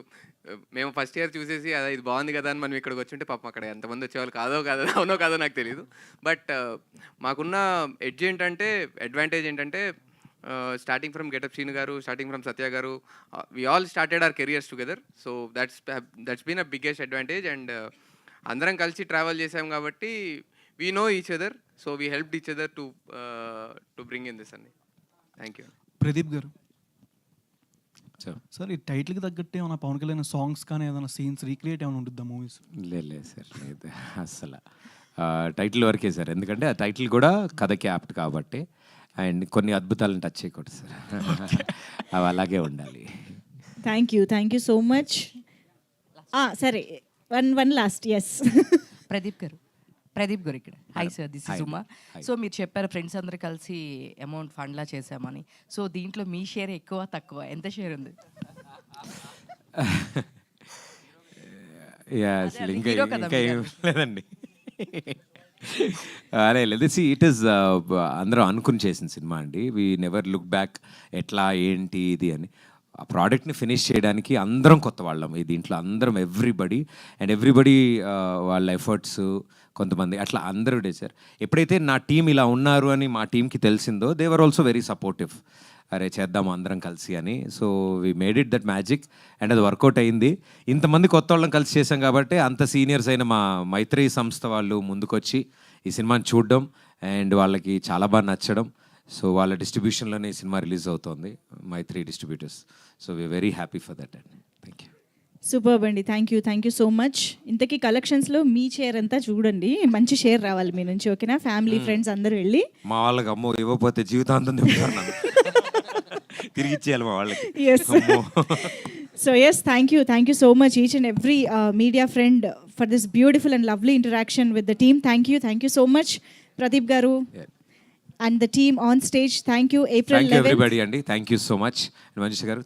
మేము ఫస్ట్ ఇయర్ చూసేసి అదే ఇది బాగుంది కదా అని మనం ఇక్కడికి వచ్చి ఉంటే పాపం అక్కడ ఎంతమంది వచ్చేవాళ్ళు అవునో కాదో నాకు తెలియదు. బట్ మాకున్న అడ్వాంటేజ్ ఏంటంటే స్టార్టింగ్ ఫ్రమ్ గెటప్ శ్రీను గారు, starting from Satya garu, we all started our careers together. So that's been a biggest advantage. And అందరం కలిసి ట్రావెల్ చేసాం కాబట్టి we know each other, so we help each other to bring in this అండి. Thank you. Pradeep garu sir, ఈ టైటిల్కి తగ్గట్టు ఏమైనా Pawan Kalyan songs కానీ ఏదైనా సీన్స్ రీక్రియేట్ ఏమైనా ఉంటుందా మూవీస్? లేదు సార్, లేదు అసలు. టైటిల్ వరకే సార్, ఎందుకంటే ఆ టైటిల్ కూడా కథకి యాప్ట్ కాబట్టి, అండ్ కొన్ని అద్భుతాలను టచ్ చేయకూడదు సార్. అవి అలాగే ఉండాలి. Thank you so much. సరే, వన్ లాస్ట్. ఎస్ ప్రదీప్ గారు ఇక్కడ. Hi sir, this is Uma. So మీరు చెప్పారు ఫ్రెండ్స్ అందరూ కలిసి అమౌంట్ ఫండ్లా చేసామని. సో దీంట్లో మీ షేర్ ఎక్కువ తక్కువ ఎంత షేర్ ఉంది? అసలు ఇంకా ఏం లేదండి. అరే లేదు, ఇట్ ఈస్ అందరూ అనుకుని చేసిన సినిమా అండి. వీ నెవర్ లుక్ బ్యాక్ ఎట్లా ఏంటి ఇది అని. ఆ ప్రోడక్ట్ని ఫినిష్ చేయడానికి అందరం కొత్త వాళ్ళం ఈ దీంట్లో, అందరం ఎవ్రీబడి వాళ్ళ ఎఫర్ట్స్, కొంతమంది అట్లా అందరూ చేశారు. ఎప్పుడైతే నా టీం ఇలా ఉన్నారు అని మా టీంకి తెలిసిందో, they were also very supportive. అరే చేద్దాము అందరం కలిసి అని. So we made it that magic and అది వర్కౌట్ అయింది. ఇంతమంది కొత్త వాళ్ళని కలిసి చేసాం కాబట్టి అంత సీనియర్స్ అయిన మా మైత్రి సంస్థ వాళ్ళు ముందుకొచ్చి ఈ సినిమాని చూడడం అండ్ వాళ్ళకి చాలా బాగా నచ్చడం. సో వాళ్ళ డిస్ట్రిబ్యూషన్లోనే ఈ సినిమా రిలీజ్ అవుతుంది, Mythri distributors. So we are very happy for that and thank you. Superb అండి. Thank you so much. ఇంతకీ కలెక్షన్స్లో మీ షేర్ అంతా చూడండి, మంచి షేర్ రావాలి మీ నుంచి. ఓకేనా? ఫ్యామిలీ ఫ్రెండ్స్ అందరూ వెళ్ళి మా వాళ్ళకి అమ్మో ఇవ్వకపోతే జీవితాంతం తిరిగి ఇచ్చేయాలి మా వాళ్ళకి. So yes, thank you so much each and every media friend for this beautiful and lovely interaction with the team. Thank you so much Pradeep garu and the team on stage. Thank you. April 11th. Thank you everybody అండి. Thank you so much Manjusha గారు.